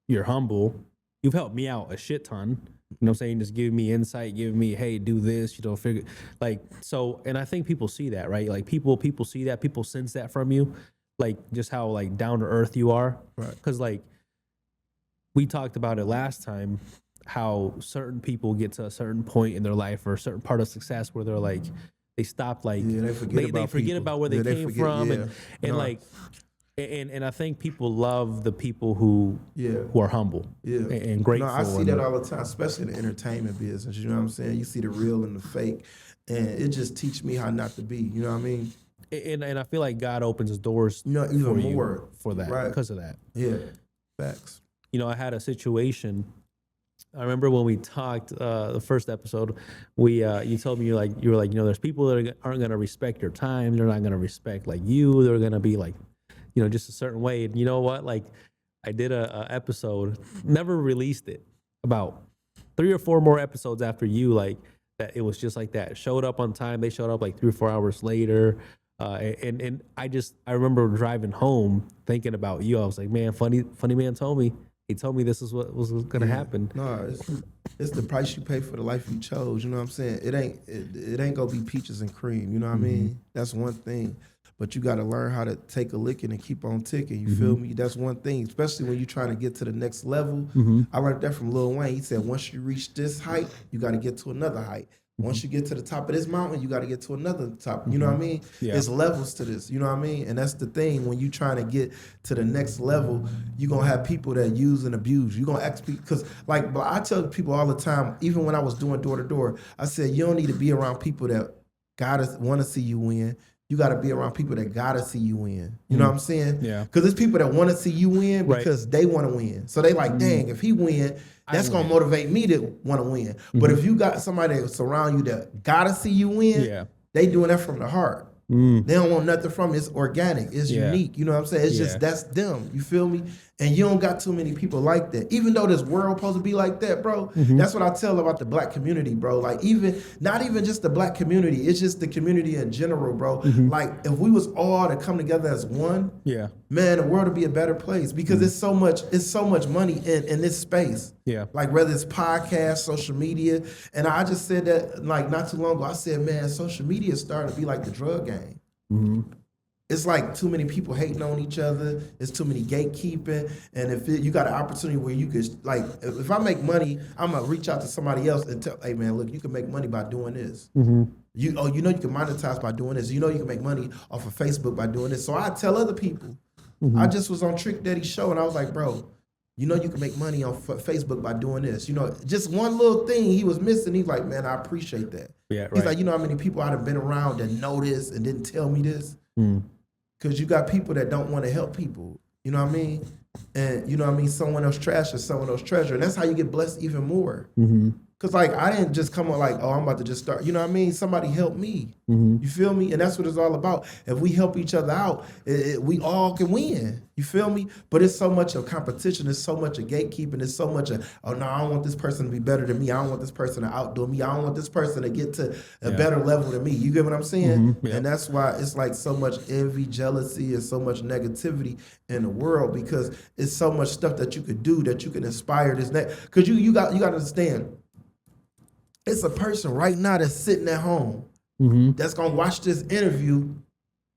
you're humble. You've helped me out a shit ton. You know what I'm saying? Just giving me insight, giving me, hey, do this, figure like, so, and I think people see that, right? Like people see that, people sense that from you, like just how like down to earth you are. Right. Cause like, we talked about it last time, how certain people get to a certain point in their life or a certain part of success where they're like, they stop like Yeah, they forget they people. about where they Yeah, they came forget- from yeah. and No. like and I think people love the people who Yeah. are humble Yeah. and grateful. No, I see and- that all the time, especially in the entertainment business. You know what I'm saying? You see the real and the fake, and it just teach me how not to be. You know what I mean? and I feel like God opens his doors You know, even for more you for that right. because of that. Yeah, facts. You know, I had a situation. I remember when we talked the first episode, you told me you were like, you know, there's people that aren't going to respect your time. They're not going to respect like you. They're going to be like, you know, just a certain way. And you know what? Like, I did a episode, never released it. About 3 or 4 more episodes after you, like that, it was just like that. Showed up on time. They showed up like 3 or 4 hours later. And I remember driving home thinking about you. I was like, man, funny man told me. He told me this is what was going to happen. No, it's the price you pay for the life you chose. You know what I'm saying? It ain't gonna be peaches and cream. You know what I mean? That's one thing. But you got to learn how to take a licking and keep on ticking. You feel me? That's one thing, especially when you're trying to get to the next level. I learned that from Lil Wayne. He said, once you reach this height, you got to get to another height. Once you get to the top of this mountain, you got to get to another top. You know what I mean? Yeah. It's levels to this. You know what I mean? And that's the thing. When you trying to get to the next level, you're going to have people that use and abuse. You're going to ask people, because like I tell people all the time, even when I was doing door to door, I said, you don't need to be around people that gotta want to see you win. You got to be around people that got to see you win. You know what I'm saying? Yeah. Because there's people that want to see you win Right. because they want to win. So they like, dang, if he win, that's going to motivate me to want to win. But if you got somebody that surround you that got to see you win, Yeah. they doing that from the heart. They don't want nothing from it. It's organic. It's unique. You know what I'm saying? It's just, that's them. You feel me? And you don't got too many people like that. Even though this world supposed to be like that, bro, that's what I tell about the black community, bro. Like not even just the black community, it's just the community in general, bro. Like if we was all to come together as one, man, the world would be a better place because it's so much money in this space. Yeah. Like whether it's podcasts, social media. And I just said that like not too long ago. I said, man, social media is starting to be like the drug game. It's like too many people hating on each other. It's too many gatekeeping. And if you got an opportunity where you could, like, if I make money, I'm going to reach out to somebody else and tell, hey, man, look, you can make money by doing this. You know you can monetize by doing this. You know you can make money off of Facebook by doing this. So I tell other people. I just was on Trick Daddy's show and I was like, bro, you know you can make money on Facebook by doing this. You know, just one little thing he was missing. He's like, man, I appreciate that. Yeah, right. He's like, you know how many people I'd have been around that know this and didn't tell me this? Because you got people that don't want to help people. You know what I mean? And you know what I mean? Someone else trash is someone else treasure. And that's how you get blessed even more. Because like I didn't just come on like, oh, I'm about to just start. You know what I mean? Somebody help me. You feel me? And that's what it's all about. If we help each other out, we all can win. You feel me? But it's so much of competition. It's so much of gatekeeping. It's so much of, oh, no, I don't want this person to be better than me. I don't want this person to outdo me. I don't want this person to get to a better level than me. You get what I'm saying? And that's why it's like so much envy, jealousy, and so much negativity in the world because it's so much stuff that you could do that you can inspire this next. Because you got to understand, it's a person right now that's sitting at home that's going to watch this interview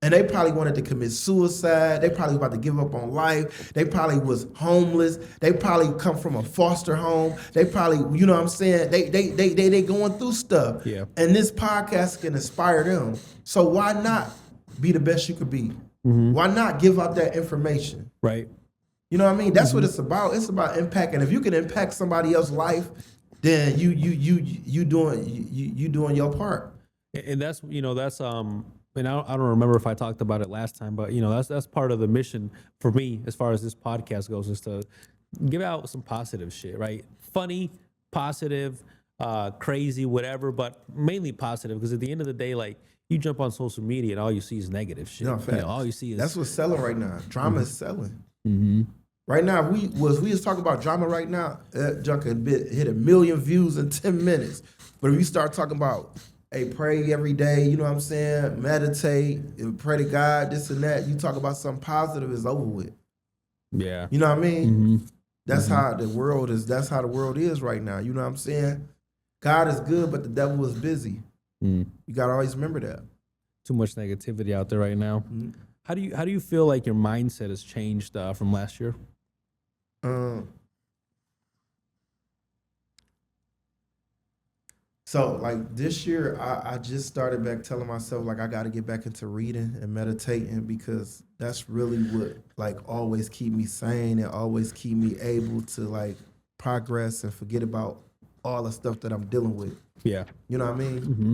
and they probably wanted to commit suicide. They probably about to give up on life. They probably was homeless. They probably come from a foster home. They probably, you know what I'm saying? They going through stuff. Yeah. And this podcast can inspire them. So why not be the best you could be? Why not give out that information? Right. You know what I mean? That's what it's about. It's about impact. And if you can impact somebody else's life, then you doing your part. And that's, you know, that's and I don't remember if I talked about it last time, but you know, that's part of the mission for me as far as this podcast goes, is to give out some positive shit, right? Funny, positive, crazy, whatever, but mainly positive, because at the end of the day, like, you jump on social media and all you see is negative shit. No, You know, all you see is that's what's selling right now. Drama is selling. Right now, we was talking about drama right now, that junk could hit 1 million views in 10 minutes. But if you start talking about, hey, pray every day, you know what I'm saying? Meditate, pray to God, this and that. You talk about something positive, it's over with. Yeah. You know what I mean? That's how the world is. That's how the world is right now. You know what I'm saying? God is good, but the devil is busy. You got to always remember that. Too much negativity out there right now. How do you feel like your mindset has changed from last year? So like this year, I just started back telling myself like I got to get back into reading and meditating because that's really what like always keep me sane and always keep me able to like progress and forget about all the stuff that I'm dealing with. Yeah. You know what I mean? Mm-hmm.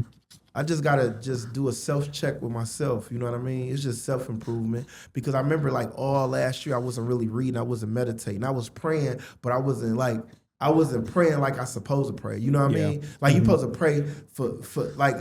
I just gotta just do a self check with myself. You know what I mean? It's just self improvement because I remember like all last year I wasn't really reading, I wasn't meditating, I was praying, but I wasn't praying like I supposed to pray. You know what I Yeah. mean? Like you supposed to pray for like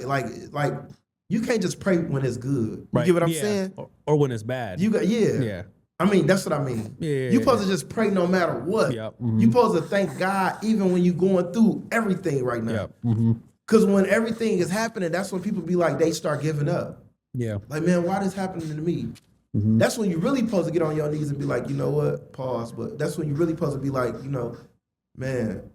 you can't just pray when it's good. You Right. get what I'm Yeah. saying? Or when it's bad. You got Yeah. I mean, that's what I mean. Yeah. You supposed to just pray no matter what. Yeah. You supposed to thank God even when you're going through everything right now. Yeah. Mm-hmm. Because when everything is happening, that's when people be like, they start giving up. Yeah. Like, man, why this happening to me? Mm-hmm. That's when you really supposed to get on your knees and be like, you know what? Pause. But that's when you really supposed to be like, you know, man,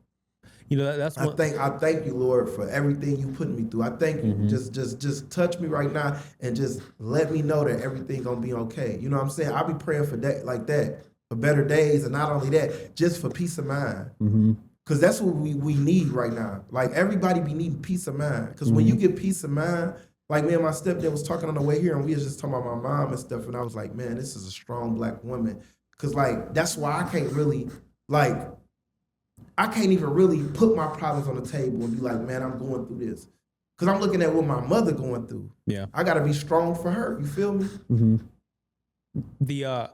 You know, that's I what. thank you, Lord, for everything you putting me through. I thank you. Just touch me right now and just let me know that everything gonna be okay. You know what I'm saying? I'll be praying for that like that, for better days, and not only that, just for peace of mind. Mm-hmm. Cause that's what we need right now. Like everybody be needing peace of mind. Cause when you get peace of mind, like me and my stepdad was talking on the way here, and we was just talking about my mom and stuff, and I was like, man, this is a strong black woman. Cause like that's why I can't really like I can't even really put my problems on the table and be like, man, I'm going through this. Cause I'm looking at what my mother going through. Yeah. I gotta be strong for her. You feel me? Mm-hmm. The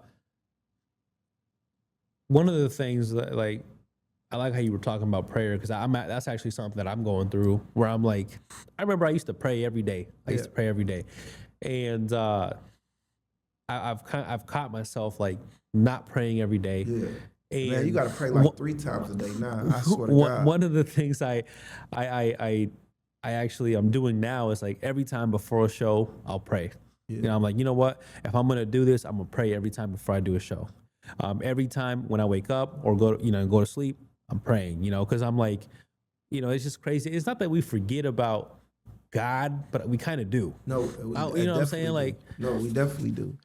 one of the things that like I like how you were talking about prayer because that's actually something that I'm going through where I'm like I remember I used to pray every day. I used to pray every day, and I've caught myself like not praying every day. Yeah. And man, you gotta pray like 3 times a day now. I swear to God. One of the things I actually I'm doing now is like every time before a show I'll pray. Yeah. You know, I'm like, you know what? If I'm gonna do this, I'm gonna pray every time before I do a show. Every time when I wake up or go to sleep, I'm praying. You know, because I'm like, you know, it's just crazy. It's not that we forget about God, but we kind of do. No, you know what I'm saying? do. Like, no, we definitely do.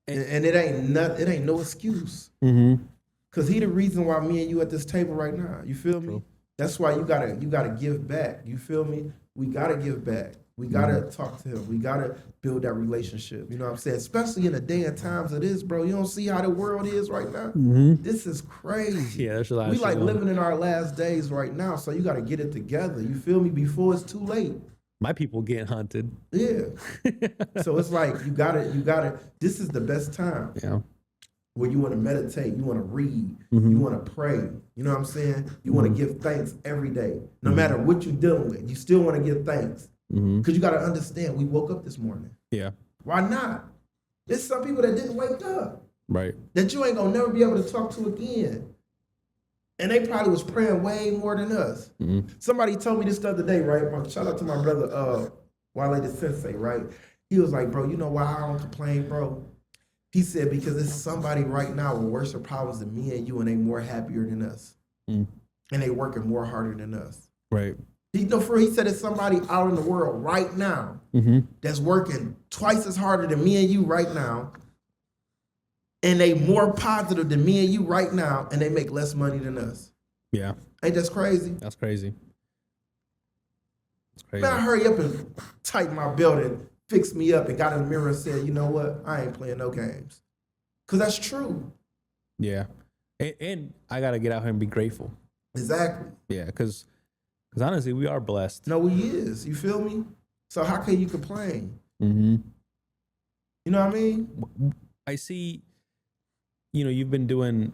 And it ain't no excuse. Mm-hmm. Cause he the reason why me and you at this table right now. You feel me? True. That's why you gotta give back. You feel me? We gotta give back. We gotta talk to him. We gotta build that relationship. You know what I'm saying? Especially in the day and times of this, bro. You don't see how the world is right now? Mm-hmm. This is crazy. Yeah, there's a lot of we shit like going on. living in our last days right now. So you gotta get it together. You feel me? Before it's too late. My people getting hunted. Yeah. So it's like you gotta. This is the best time. Yeah. Where you want to meditate, you want to read, Mm-hmm. you want to pray. You know what I'm saying? You want to give thanks every day. No matter what you're dealing with, you still want to give thanks. Because you got to understand, we woke up this morning. Yeah. Why not? There's some people that didn't wake up. Right. That you ain't going to never be able to talk to again. And they probably was praying way more than us. Mm-hmm. Somebody told me this the other day, right? Shout out to my brother, Wale the Sensei, right? He was like, bro, you know why I don't complain, bro? He said, because it's somebody right now with worse problems than me and you, and they more happier than us. And they working more harder than us. Right. He said it's somebody out in the world right now that's working twice as harder than me and you right now. And they more positive than me and you right now, and they make less money than us. Yeah. Ain't that crazy? That's crazy. That's crazy. Man, I hurry up and tighten my belt and fixed me up and got in the mirror and said, you know what? I ain't playing no games. Because that's true. Yeah. And I got to get out here and be grateful. Exactly. Yeah, because honestly, we are blessed. No, he is. You feel me? So how can you complain? Mm-hmm. You know what I mean? I see, you know, you've been doing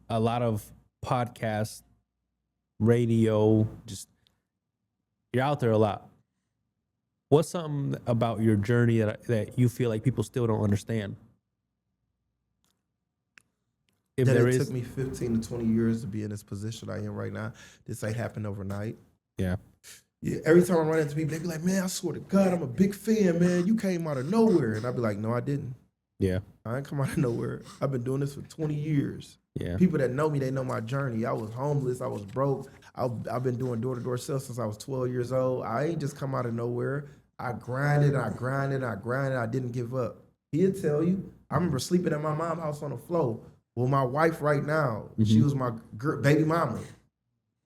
a lot of podcasts, radio, just you're out there a lot. What's something about your journey that you feel like people still don't understand? If that there it is, took me 15 to 20 years to be in this position I am right now. This ain't happened overnight. yeah, Yeah, every time I run into people, they be like, man, I swear to God, I'm a big fan, man. You came out of nowhere. And I be like, no, I didn't. yeah, I ain't come out of nowhere. I've been doing this for 20 years. yeah, People that know me, they know my journey. I was homeless. I was broke. I've been doing door-to-door sales since I was 12 years old. I ain't just come out of nowhere. I grinded. I didn't give up. He'll tell you. I remember sleeping at my mom's house on the floor. Well, my wife right now, she was my baby mama.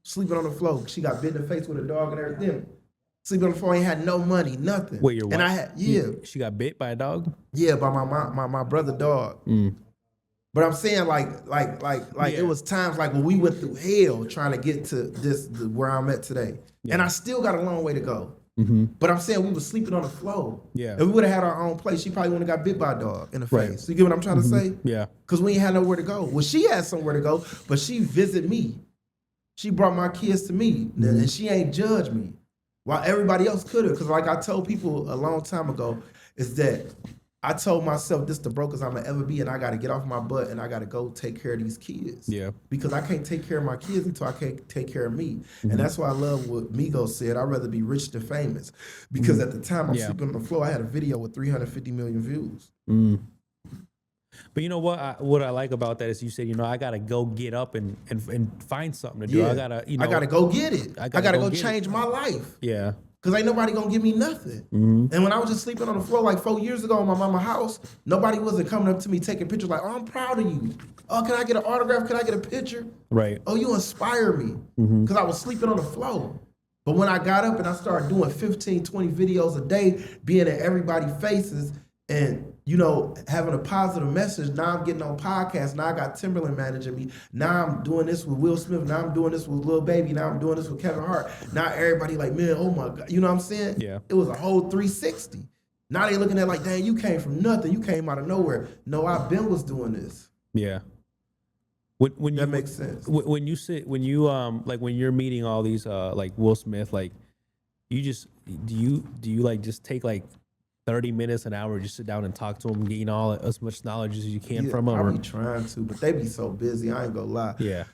sleeping on the floor. She got bit in the face with a dog and everything. Sleeping on the floor, ain't had no money, nothing. Wait, your and wife? I had She got bit by a dog? by my brother dog. But I'm saying like it was times like when we went through hell trying to get to where I'm at today. And I still got a long way to go. But I'm saying we was sleeping on the floor. Yeah. If we would have had our own place, she probably wouldn't have got bit by a dog in the face. You get what I'm trying to say? Yeah. Because we ain't had nowhere to go. Well, she had somewhere to go, but she visited me. She brought my kids to me, and she ain't judged me. While everybody else could have. Because like I told people a long time ago, is that I told myself this the brokest I'm gonna ever be, and I gotta get off my butt and I gotta go take care of these kids. Yeah. Because I can't take care of my kids until I can't take care of me. And that's why I love what Migos said. I'd rather be rich than famous. Because at the time I'm sleeping on the floor, I had a video with 350 million views. But you know what? What I like about that is you said, I gotta go get up and find something to do. Yeah. I gotta, I gotta go get it. I gotta go change my life. Yeah. Because ain't nobody gonna give me nothing. And when I was just sleeping on the floor like 4 years ago in my mama's house, nobody wasn't coming up to me taking pictures like, oh, I'm proud of you. Oh, can I get an autograph? Can I get a picture? Right. Oh, you inspire me. Because I was sleeping on the floor. But when I got up and I started doing 15, 20 videos a day, being in everybody's faces and, having a positive message, now I'm getting on podcasts. Now I got Timberland managing me. Now I'm doing this with Will Smith. Now I'm doing this with Lil Baby. Now I'm doing this with Kevin Hart. Now everybody like, man, oh my God. You know what I'm saying? Yeah. It was a whole 360. Now they looking at like, dang, you came from nothing. You came out of nowhere. No, I've been was doing this. Yeah. When that makes sense. When you're meeting all these like Will Smith, like you just do you like just take like 30 minutes, an hour, just sit down and talk to them, gain as much knowledge as you can from them? I be trying to, but they be so busy. I ain't gonna lie. Yeah.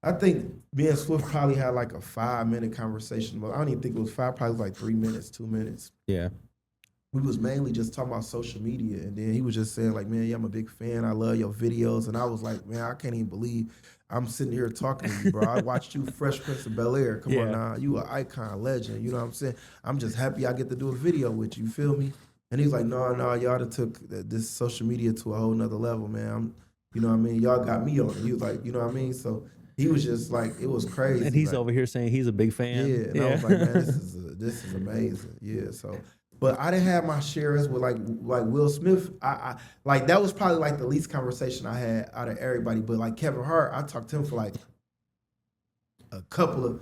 I think me and Swift probably had like a 5-minute conversation, but I don't even think it was 5, probably like 3 minutes, 2 minutes. Yeah. We was mainly just talking about social media, and then he was just saying like, man, yeah, I'm a big fan. I love your videos. And I was like, man, I can't even believe I'm sitting here talking to you, bro. I watched you Fresh Prince of Bel-Air. Come on now. You an icon, legend. You know what I'm saying? I'm just happy I get to do a video with you. You feel me? And he's like, no, y'all done took this social media to a whole nother level, man. You know what I mean? Y'all got me on it. He was like, you know what I mean? So he was just like, it was crazy. And he's like, over here saying he's a big fan. Yeah, and I was like, man, this is amazing. Yeah, so. But I didn't have my shares with like Will Smith. I like that was probably like the least conversation I had out of everybody. But like Kevin Hart, I talked to him for like a couple of,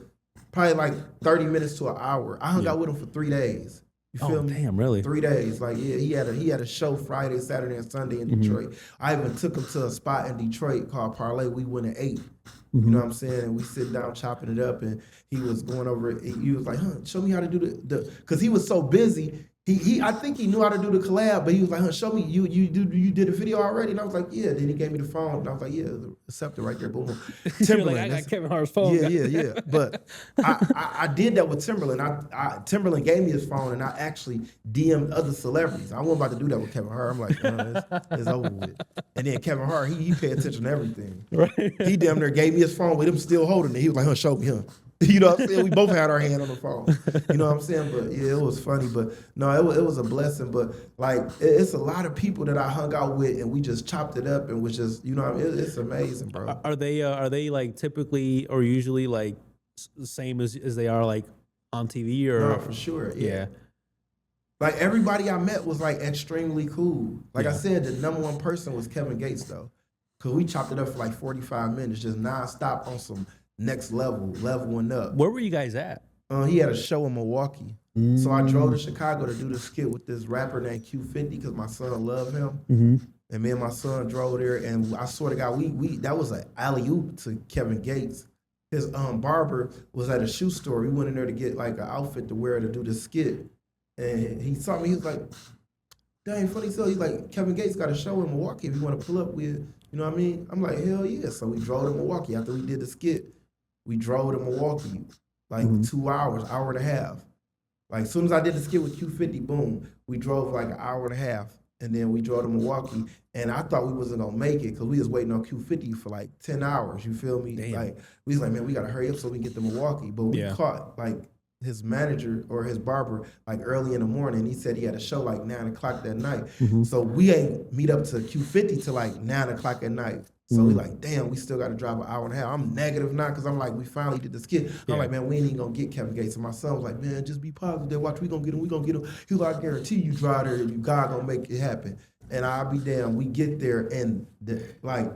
probably like 30 minutes to an hour. I hung out with him for 3 days. You feel me? Damn, really? 3 days. Like, yeah, he had a show Friday, Saturday, and Sunday in Detroit. I even took him to a spot in Detroit called Parlay. We went and ate. You know what I'm saying? And we sit down chopping it up, and he was going over it. He was like, show me how to do the because he was so busy. I think he knew how to do the collab, but he was like, show me, you did a video already? And I was like, yeah. Then he gave me the phone, and I was like, yeah, accept it right there, boom. Timberland, like, I got Kevin Hart's phone. Yeah. But I did that with Timberland. Timberland gave me his phone, and I actually DM'd other celebrities. I wasn't about to do that with Kevin Hart. I'm like, it's over with. And then Kevin Hart, he paid attention to everything. Right. He damn near gave me his phone with him still holding it. He was like, show me him. You know what I'm saying? We both had our hand on the phone. You know what I'm saying? But yeah, it was funny. But no, it was a blessing. But like, it's a lot of people that I hung out with, and we just chopped it up and was just, you know what I mean? It's amazing, bro. Are they like typically or usually like the same as they are like on TV or? No, for sure. Yeah. Like everybody I met was like extremely cool. Like I said, the number one person was Kevin Gates though. Cause we chopped it up for like 45 minutes, just nonstop on some next leveling up. Where were you guys at? He had a show in Milwaukee. So I drove to Chicago to do the skit with this rapper named Q50 because my son loved him. And me and my son drove there, and I swear to God, we that was an alley-oop to Kevin Gates. His barber was at a shoe store. We went in there to get like an outfit to wear to do the skit. And he saw me, he was like, dang, funny so. He's like, Kevin Gates got a show in Milwaukee if you want to pull up with, you know what I mean? I'm like, hell yeah. So we drove to Milwaukee after we did the skit. We drove to Milwaukee, like 2 hours, hour and a half. Like, as soon as I did the skit with Q50, boom, we drove like an hour and a half. And then we drove to Milwaukee. And I thought we wasn't going to make it because we was waiting on Q50 for like 10 hours. You feel me? Damn. Like, we was like, man, we got to hurry up so we can get to Milwaukee. But we caught like his manager or his barber like early in the morning. He said he had a show like 9 o'clock that night. So we ain't meet up to Q50 till like 9 o'clock at night. So we like, damn, we still got to drive an hour and a half. I'm negative now because I'm like, we finally did the skit. I'm like, man, we ain't even gonna get Kevin Gates. And my son was like, man, just be positive. Watch, we gonna get him. We gonna get him. He was like, I guarantee you drive there. God gonna make it happen. And I'll be damn. We get there and like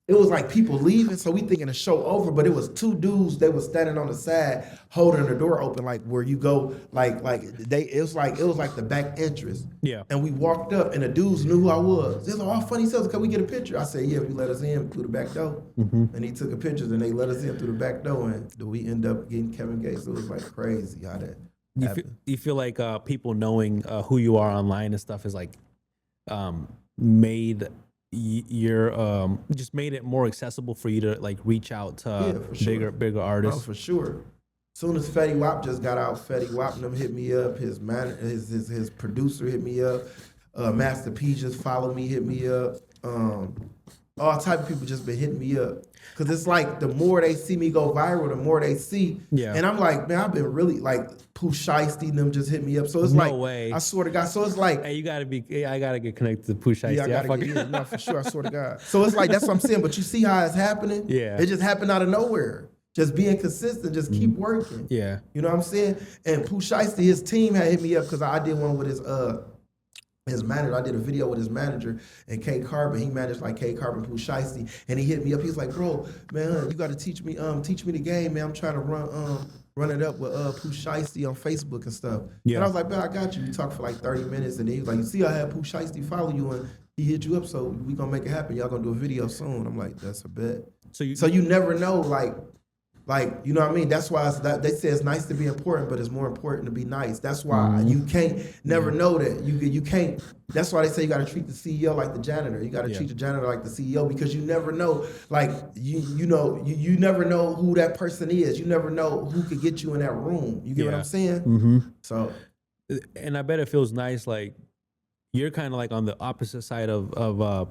it was like people leaving, so we thinking the show over, but it was two dudes. They was standing on the side, holding the door open, like where you go, it was like the back entrance. Yeah. And we walked up, and the dudes knew who I was. They was like, "Oh, funny salesman, can we get a picture?" I said, "Yeah, if you let us in through the back door." And he took a picture, and they let us in through the back door, and we end up getting Kevin Gates. It was like crazy how that happened. You feel like people knowing who you are online and stuff is like made your just made it more accessible for you to like reach out to bigger artists. Oh, for sure. As soon as Fetty Wap just got out, Fetty Wap and them hit me up. His producer hit me up. Master P just followed me, hit me up. All type of people just been hitting me up. Cause it's like the more they see me go viral, the more they see. Yeah. And I'm like, man, I've been really like Pooh Shiesty and them just hit me up. So it's no way. I swear to God. So it's like, hey, I gotta get connected to Pooh Shiesty. Yeah, I gotta get in. No, for sure. I swear to God. So it's like that's what I'm saying. But you see how it's happening? Yeah. It just happened out of nowhere. Just being consistent, just keep working. Yeah. You know what I'm saying? And Pooh Shiesty, his team had hit me up because I did one with his manager. I did a video with his manager and K Carbon. He managed like K Carbon, Pooh Shiesty, and he hit me up. He's like, bro, man, you got to teach me the game, man. I'm trying to run it up with Pooh Shiesty on Facebook and stuff. Yeah. And I was like, man, I got you. We talked for like 30 minutes, and then he was like, you see, I had Pooh Shiesty follow you, and he hit you up, so we gonna make it happen. Y'all gonna do a video soon. I'm like, that's a bet. So you never know, like, you know what I mean? That's why they say it's nice to be important, but it's more important to be nice. That's why you can't never know that. You can't. That's why they say you got to treat the CEO like the janitor. You got to treat the janitor like the CEO because you never know. Like you never know who that person is. You never know who could get you in that room. You get what I'm saying? Mm-hmm. So, and I bet it feels nice. Like you're kind of like on the opposite side of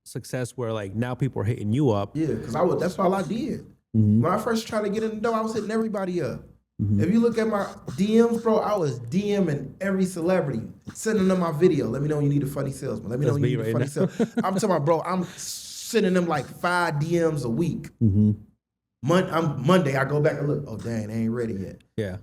success, where like now people are hitting you up. Yeah, because that's all I did. When I first tried to get in the door, I was hitting everybody up. If you look at my DMs, bro, I was DMing every celebrity, sending them my video. Let me know when you need a funny salesman. Let me know when you need a funny salesman. I'm talking about, bro, I'm sending them like 5 DMs a week. Monday, I go back and look, oh, dang, they ain't ready yet. Yeah.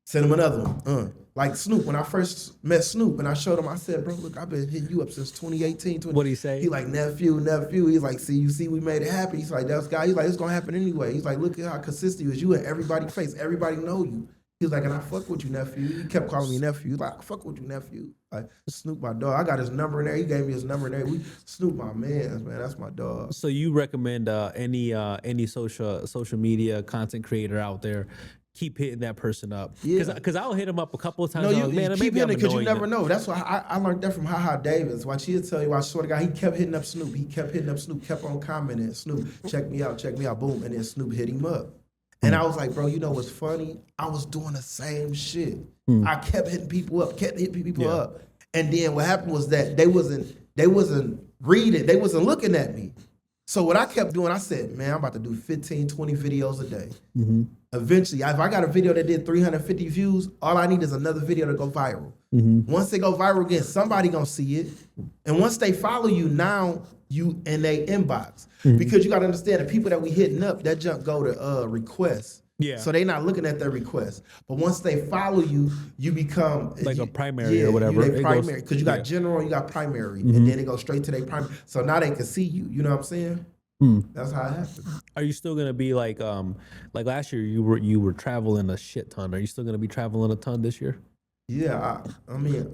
Send them another one. Like Snoop, when I first met Snoop and I showed him, I said, bro, look, I've been hitting you up since 2018. What did he say? He like, nephew. He's like, see, we made it happen. He's like, that's guy. He's like, it's gonna happen anyway. He's like, look at how consistent you is. You in everybody's face. Everybody know you. He was like, and I fuck with you, nephew. He kept calling me nephew. He's like, I fuck with you, nephew. Like, Snoop, my dog. I got his number in there. He gave me his number in there. Snoop, my man. That's my dog. So you recommend any social media content creator out there keep hitting that person up? Because I'll hit him up a couple of times. No, you keep hitting it because you never know. That's why I learned that from Ha Davis. Why she'll tell you, I swear to God, he kept hitting up Snoop. Kept on commenting. Snoop, check me out, boom. And then Snoop hit him up. And I was like, bro, you know what's funny? I was doing the same shit. I kept hitting people up, up. And then what happened was that they wasn't reading, they wasn't looking at me. So what I kept doing, I said, man, I'm about to do 15, 20 videos a day. Eventually, if I got a video that did 350 views, all I need is another video to go viral. Once they go viral again, somebody gonna see it. And once they follow you, now you in their inbox. Because you gotta understand, the people that we hitting up, that junk go to requests. Yeah. So they not looking at their requests. But once they follow you, you become like a primary or whatever. They primary, because you got general and you got primary. And then it goes straight to their primary. So now they can see you. You know what I'm saying? That's how it happens. Are you still gonna be like last year you were traveling a shit ton? Are you still gonna be traveling a ton this year? Yeah, I mean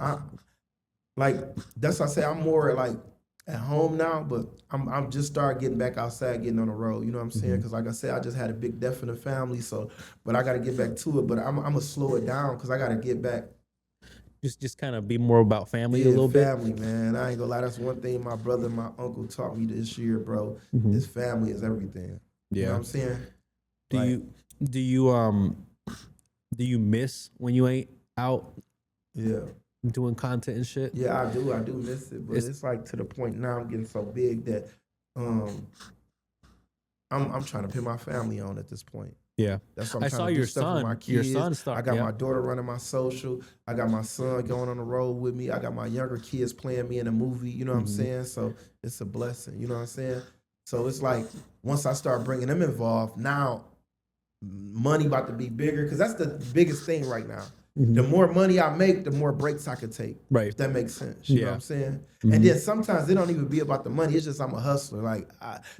like that's why I say I'm more like at home now, but I'm just started getting back outside, getting on the road. You know what I'm saying? Because like I said, I just had a big death in the family, but I got to get back to it. But I'm gonna slow it down because I got to get back. Just kind of be more about family a little bit. Family, man. I ain't gonna lie. That's one thing my brother and my uncle taught me this year, bro. His family is everything. Yeah. You know what I'm saying? Do you miss when you ain't out? Yeah. Doing content and shit? Yeah, I do miss it. But it's like to the point now I'm getting so big that I'm trying to put my family on at this point. Yeah. That's what I'm I trying saw to do your stuff with my son. kids. Your son I got my daughter running my social. I got my son going on the road with me. I got my younger kids playing me in a movie. You know what I'm saying? So it's a blessing. You know what I'm saying? So it's like once I start bringing them involved, now money about to be bigger because that's the biggest thing right now. The more money I make, the more breaks I could take. Right. If that makes sense. You know what I'm saying? Mm-hmm. And then sometimes it don't even be about the money. It's just I'm a hustler. Like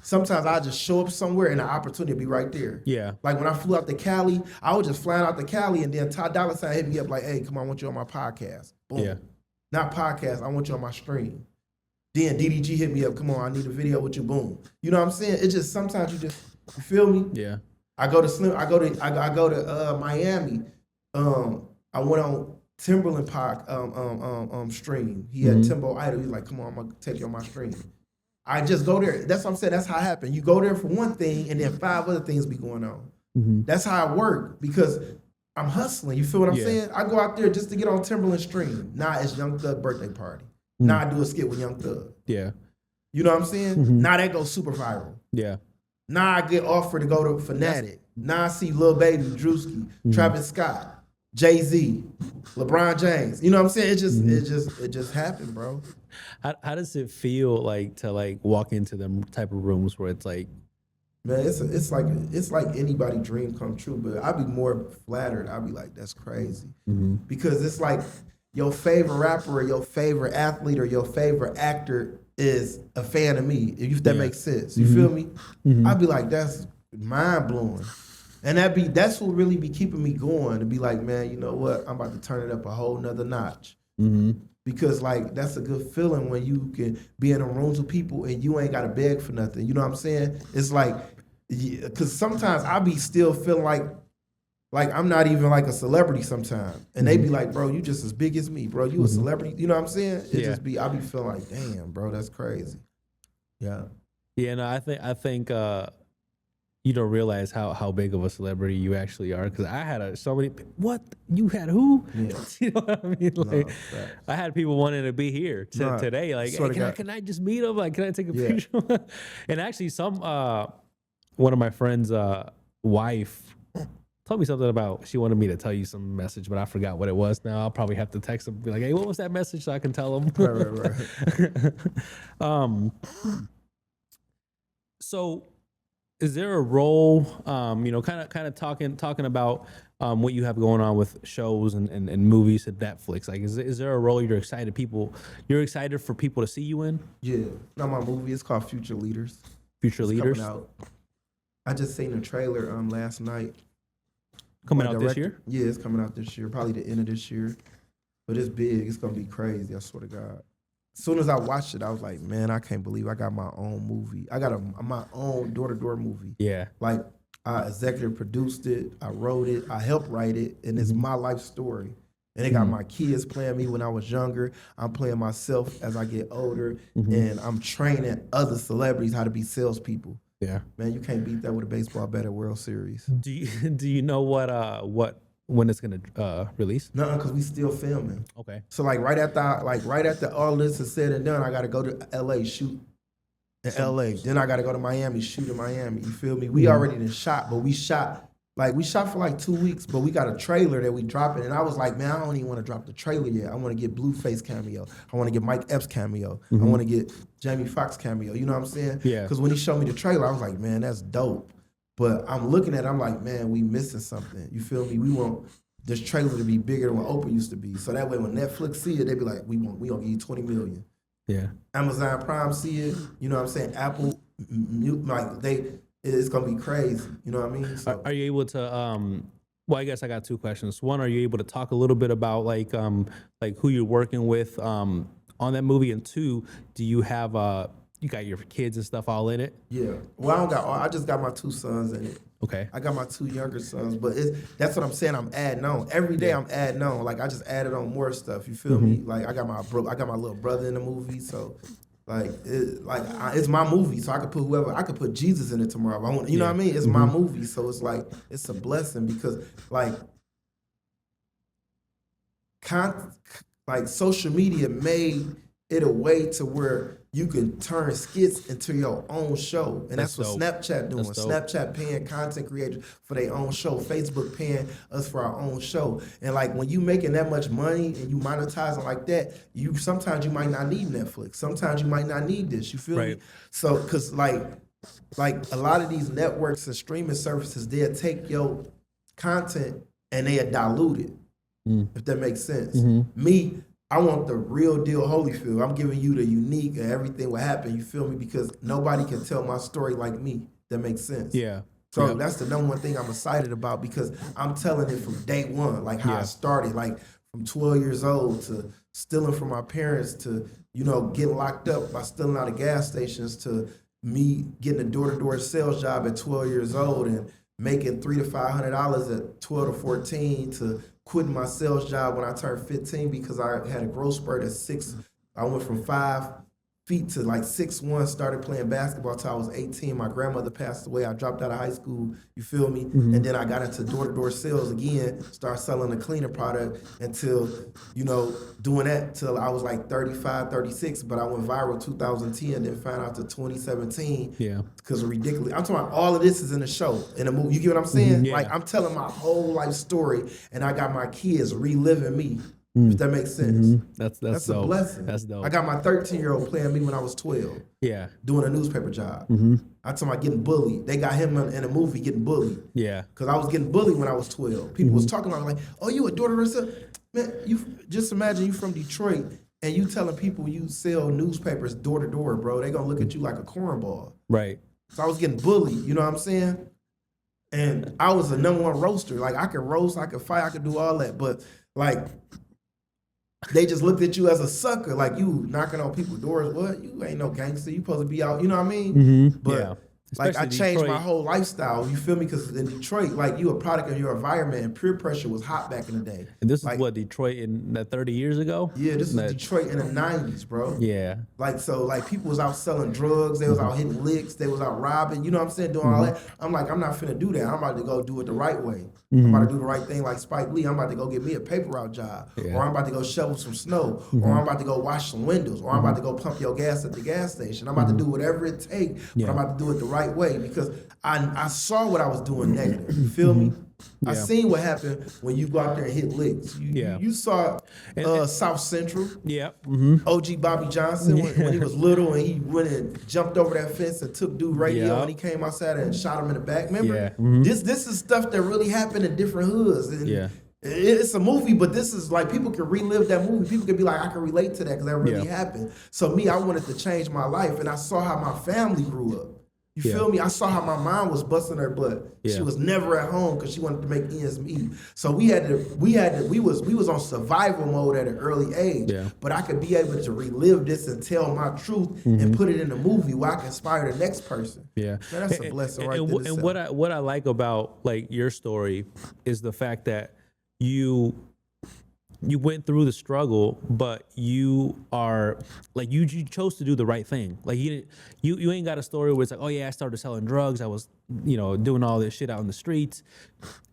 sometimes I just show up somewhere and the opportunity be right there. Yeah. Like when I flew out to Cali, I was just flying out to Cali and then Ty Dolla $ign hit me up like, hey, come on, I want you on my podcast. Boom. Yeah. Not podcast, I want you on my stream. Then DDG hit me up, come on, I need a video with you, boom. You know what I'm saying? It's just sometimes you feel me? Yeah. I go to Miami. I went on Timberland stream. He had Timbo Idol. He's like, come on, I'm gonna take you on my stream. I just go there. That's what I'm saying. That's how it happened. You go there for one thing, and then 5 other things be going on. That's how I work because I'm hustling. You feel what I'm saying? I go out there just to get on Timberland stream. Now it's Young Thug birthday party. Now I do a skit with Young Thug. Yeah. You know what I'm saying? Now that goes super viral. Yeah. Now I get offered to go to Fanatic. Now I see Lil Baby, Drewski, Travis Scott, Jay-Z, LeBron James. You know what I'm saying? It just happened, bro. How does it feel like to like walk into them type of rooms where it's like, man, it's like anybody dream come true, but I'd be more flattered. I'd be like, that's crazy. Because it's like your favorite rapper or your favorite athlete or your favorite actor is a fan of me, if that makes sense. You feel me? I'd be like, that's mind blowing. And that's what really be keeping me going, to be like, man, you know what? I'm about to turn it up a whole nother notch. Because like that's a good feeling when you can be in a room with people and you ain't got to beg for nothing. You know what I'm saying? It's like, because sometimes I be still feeling like I'm not even like a celebrity sometimes. And they be like, bro, you just as big as me, bro. You a celebrity. You know what I'm saying? I be feeling like, damn, bro, that's crazy. Yeah. Yeah, no, I think you don't realize how big of a celebrity you actually are. Because I had what? You had who? Yeah. You know what I mean? Like, I had people wanting to be here today. Like, hey, can I just meet them? Like, can I take a picture? And actually, one of my friend's wife told me something about, she wanted me to tell you some message, but I forgot what it was now. I'll probably have to text him, be like, hey, what was that message, so I can tell him. Right. So is there a role, kind of talking about what you have going on with shows and movies at Netflix? Like, is there a role you're excited for people to see you in? Yeah. No, my movie is called Future Leaders. Future Leaders? Coming out. I just seen the trailer last night. Coming out this year? Yeah, it's coming out this year, probably the end of this year. But it's big. It's gonna be crazy. I swear to God. As soon as I watched it, I was like, man, I can't believe I got my own movie. I got my own door-to-door movie. Yeah. Like, I executive produced it, I wrote it, I helped write it, and it's my life story. And they got my kids playing me when I was younger. I'm playing myself as I get older, and I'm training other celebrities how to be salespeople. Yeah, man, you can't beat that with a baseball bat at World Series. Do you know when it's gonna release? No, because we still filming. Okay. So right after all this is said and done, I got to go to LA shoot in LA. Then I got to go to Miami shoot in Miami. You feel me? We already done shot, but we shot for like 2 weeks, but we got a trailer that we dropping. And I was like, man, I don't even want to drop the trailer yet. I want to get Blueface cameo. I want to get Mike Epps cameo. I want to get Jamie Foxx cameo. You know what I'm saying? Yeah. Because when he showed me the trailer, I was like, man, that's dope. But I'm looking at it, I'm like, man, we missing something. You feel me? We want this trailer to be bigger than what Oprah used to be. So that way when Netflix see it, they be like, we gonna give you 20 million. Yeah. Amazon Prime see it. You know what I'm saying? Apple, it's gonna be crazy. You know what I mean? So, are you able to well, I guess I got two questions. One, are you able to talk a little bit about like who you're working with on that movie? And two, do you have you got your kids and stuff all in it? Yeah. Well, I just got my 2 sons in it. Okay. I got my 2 younger sons, but that's what I'm saying. I'm adding on every day. I'm adding on. Like I just added on more stuff. You feel me? Like I got my little brother in the movie, so. It's my movie, so I could put whoever. I could put Jesus in it tomorrow if I want. You know what I mean? It's my movie, so it's like it's a blessing because social media made it a way to where you can turn skits into your own show. And that's what dope. Snapchat doing. That's dope. Snapchat paying content creators for their own show. Facebook paying us for our own show. And like when you making that much money and you monetizing like that, sometimes you might not need Netflix. Sometimes you might not need this. You feel me? So, cause like a lot of these networks and streaming services, they'll take your content and they'll dilute it. If that makes sense. Me, I want the real deal Holyfield. I'm giving you the unique and everything will happen. You feel me? Because nobody can tell my story like me. That makes sense. Yeah. So that's the number one thing I'm excited about because I'm telling it from day one, like how I started, like from 12 years old to stealing from my parents to, you know, getting locked up by stealing out of gas stations to me getting a door-to-door sales job at 12 years old and making $300 to $500 at 12 to 14 to quitting my sales job when I turned 15 because I had a growth spurt at 6. I went from 5 feet to like 6'1", started playing basketball till I was 18. My grandmother passed away. I dropped out of high school, you feel me? And then I got into door-to-door sales again, started selling a cleaner product until, you know, doing that till I was like 35, 36, but I went viral 2010, then found out to 2017 because of ridiculous. I'm talking about all of this is in the show, in the movie. You get what I'm saying? Like I'm telling my whole life story and I got my kids reliving me. If that makes sense. That's a dope. blessing. That's dope. I got my 13-year-old playing me when I was 12. Yeah. Doing a newspaper job. I told him I getting bullied. They got him in a movie getting bullied. Yeah. Because I was getting bullied when I was 12. People was talking about like, oh, you a door-to-door sale? Man, you just imagine you from Detroit and you telling people you sell newspapers door-to-door, bro. They gonna look at you like a cornball. Right. So I was getting bullied, you know what I'm saying? And I was the #1 roaster. Like I could roast, I could fight, I could do all that. But like, they just looked at you as a sucker, like you knocking on people's doors. What? You ain't no gangster. You supposed to be out. You know what I mean? But like I changed my whole lifestyle. You feel me? Because in Detroit, like you a product of your environment, and peer pressure was hot back in the day. And this like, is what Detroit in 30 years ago. Yeah, this is Detroit in the '90s, bro. Yeah. Like so, like people was out selling drugs. They was out hitting licks. They was out robbing. You know what I'm saying? Doing all that. I'm like, I'm not finna do that. I'm about to go do it the right way. I'm about to do the right thing like Spike Lee. I'm about to go get me a paper route job. Or I'm about to go shovel some snow. Or I'm about to go wash some windows. Or I'm about to go pump your gas at the gas station. I'm about to do whatever it takes, but I'm about to do it the right way because I saw what I was doing negative. You feel me? I seen what happened when you go out there and hit licks. You saw South Central. OG Bobby Johnson when he was little and he went and jumped over that fence and took dude radio and he came outside and shot him in the back. Remember? This is stuff that really happened in different hoods. And it's a movie, but this is like people can relive that movie. People can be like, I can relate to that because that really happened. So me, I wanted to change my life and I saw how my family grew up. You feel me? I saw how my mom was busting her butt. She was never at home because she wanted to make ends meet. So we was on survival mode at an early age. But I could be able to relive this and tell my truth and put it in a movie where I can inspire the next person. Man, that's a blessing right there. And what I like about like your story is the fact that you went through the struggle, but you are like you chose to do the right thing. Like you ain't got a story where it's like, oh yeah, I started selling drugs. I was, doing all this shit out in the streets,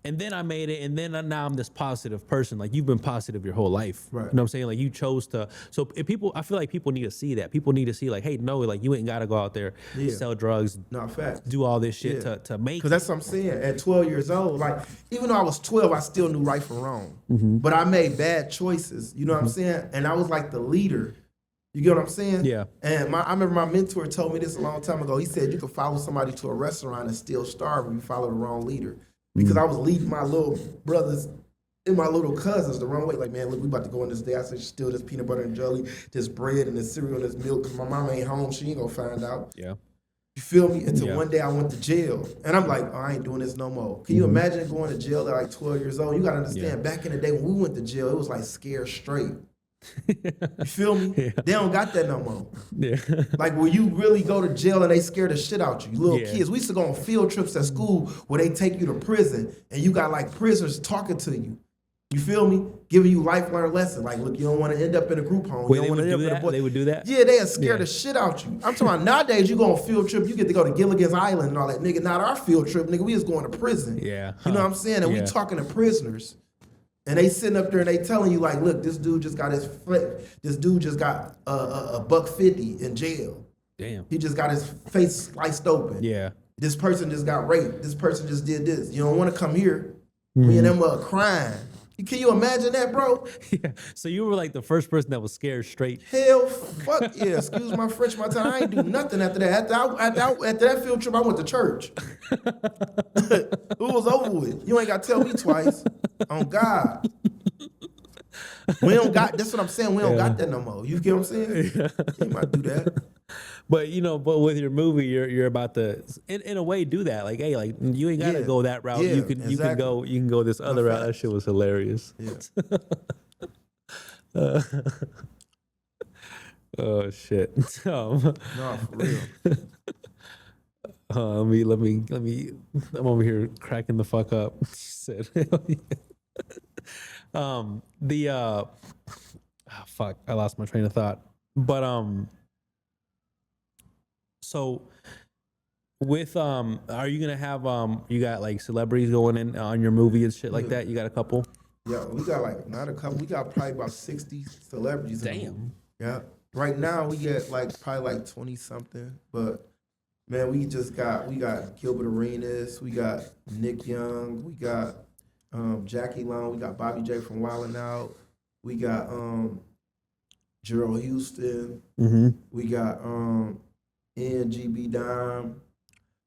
and then I made it, and then now I'm this positive person. Like you've been positive your whole life. Right. You know what I'm saying? Like you chose to. So if I feel like people need to see that. People need to see like, hey, no, like you ain't got to go out there sell drugs. Not fact. Do all this shit to make. Because that's what I'm saying. At 12 years old, like even though I was 12, I still knew right from wrong. But I made bad choices. You know what I'm saying? And I was like the leader. You get what I'm saying? Yeah. And I remember my mentor told me this a long time ago. He said you can follow somebody to a restaurant and still starve if you follow the wrong leader. Because I was leading my little brothers and my little cousins the wrong way. Like, man, look, we about to go in this day. I said, steal this peanut butter and jelly, this bread and this cereal and this milk because my mom ain't home. She ain't going to find out. Yeah. You feel me? Until one day I went to jail. And I'm like, I ain't doing this no more. Can you imagine going to jail at like 12 years old? You got to understand, back in the day when we went to jail, it was like scared straight. You feel me? They don't got that no more. Like when you really go to jail and they scare the shit out you. Little kids. We used to go on field trips at school where they take you to prison and you got like prisoners talking to you. You feel me? Giving you life learned lessons. Like, look, you don't want to end up in a group home. You don't want to end up in a boy. They would do that? Yeah, they scare the shit out you. I'm talking about nowadays, you go on field trip, you get to go to Gilligan's Island and all that. Nigga, not our field trip, nigga. We just going to prison. Yeah. You know what I'm saying? And we talking to prisoners. And they sitting up there and they telling you like, look, this dude just got this dude just got a $150 in jail. Damn. He just got his face sliced open. Yeah. This person just got raped. This person just did this. You don't want to come here. Me and them crying. Can you imagine that, bro? Yeah. So you were like the first person that was scared straight. Hell, fuck yeah. Excuse my French, my time. I ain't do nothing after that. After that field trip, I went to church. It was over with. You ain't got to tell me twice. On God. We don't got, that's what I'm saying. We don't got that no more. You get what I'm saying? Yeah. You might do that. But but with your movie, you're about to, in a way, do that. Like, hey, like you ain't gotta go that route. Yeah, you can go this other route. That shit was hilarious. Yeah. Oh shit. No, for real. Let me. I'm over here cracking the fuck up. Shit. Fuck. I lost my train of thought. But So with are you gonna have you got like celebrities going in on your movie and shit like that? You got a couple? Yeah, we got like not a couple. We got probably about 60 celebrities. Damn. Yeah. Right now we get like probably like 20 something. But man, we got Gilbert Arenas, we got Nick Young, we got Jackie Long, we got Bobby J from Wildin' Out, we got Gerald Houston, we got NGB Dime.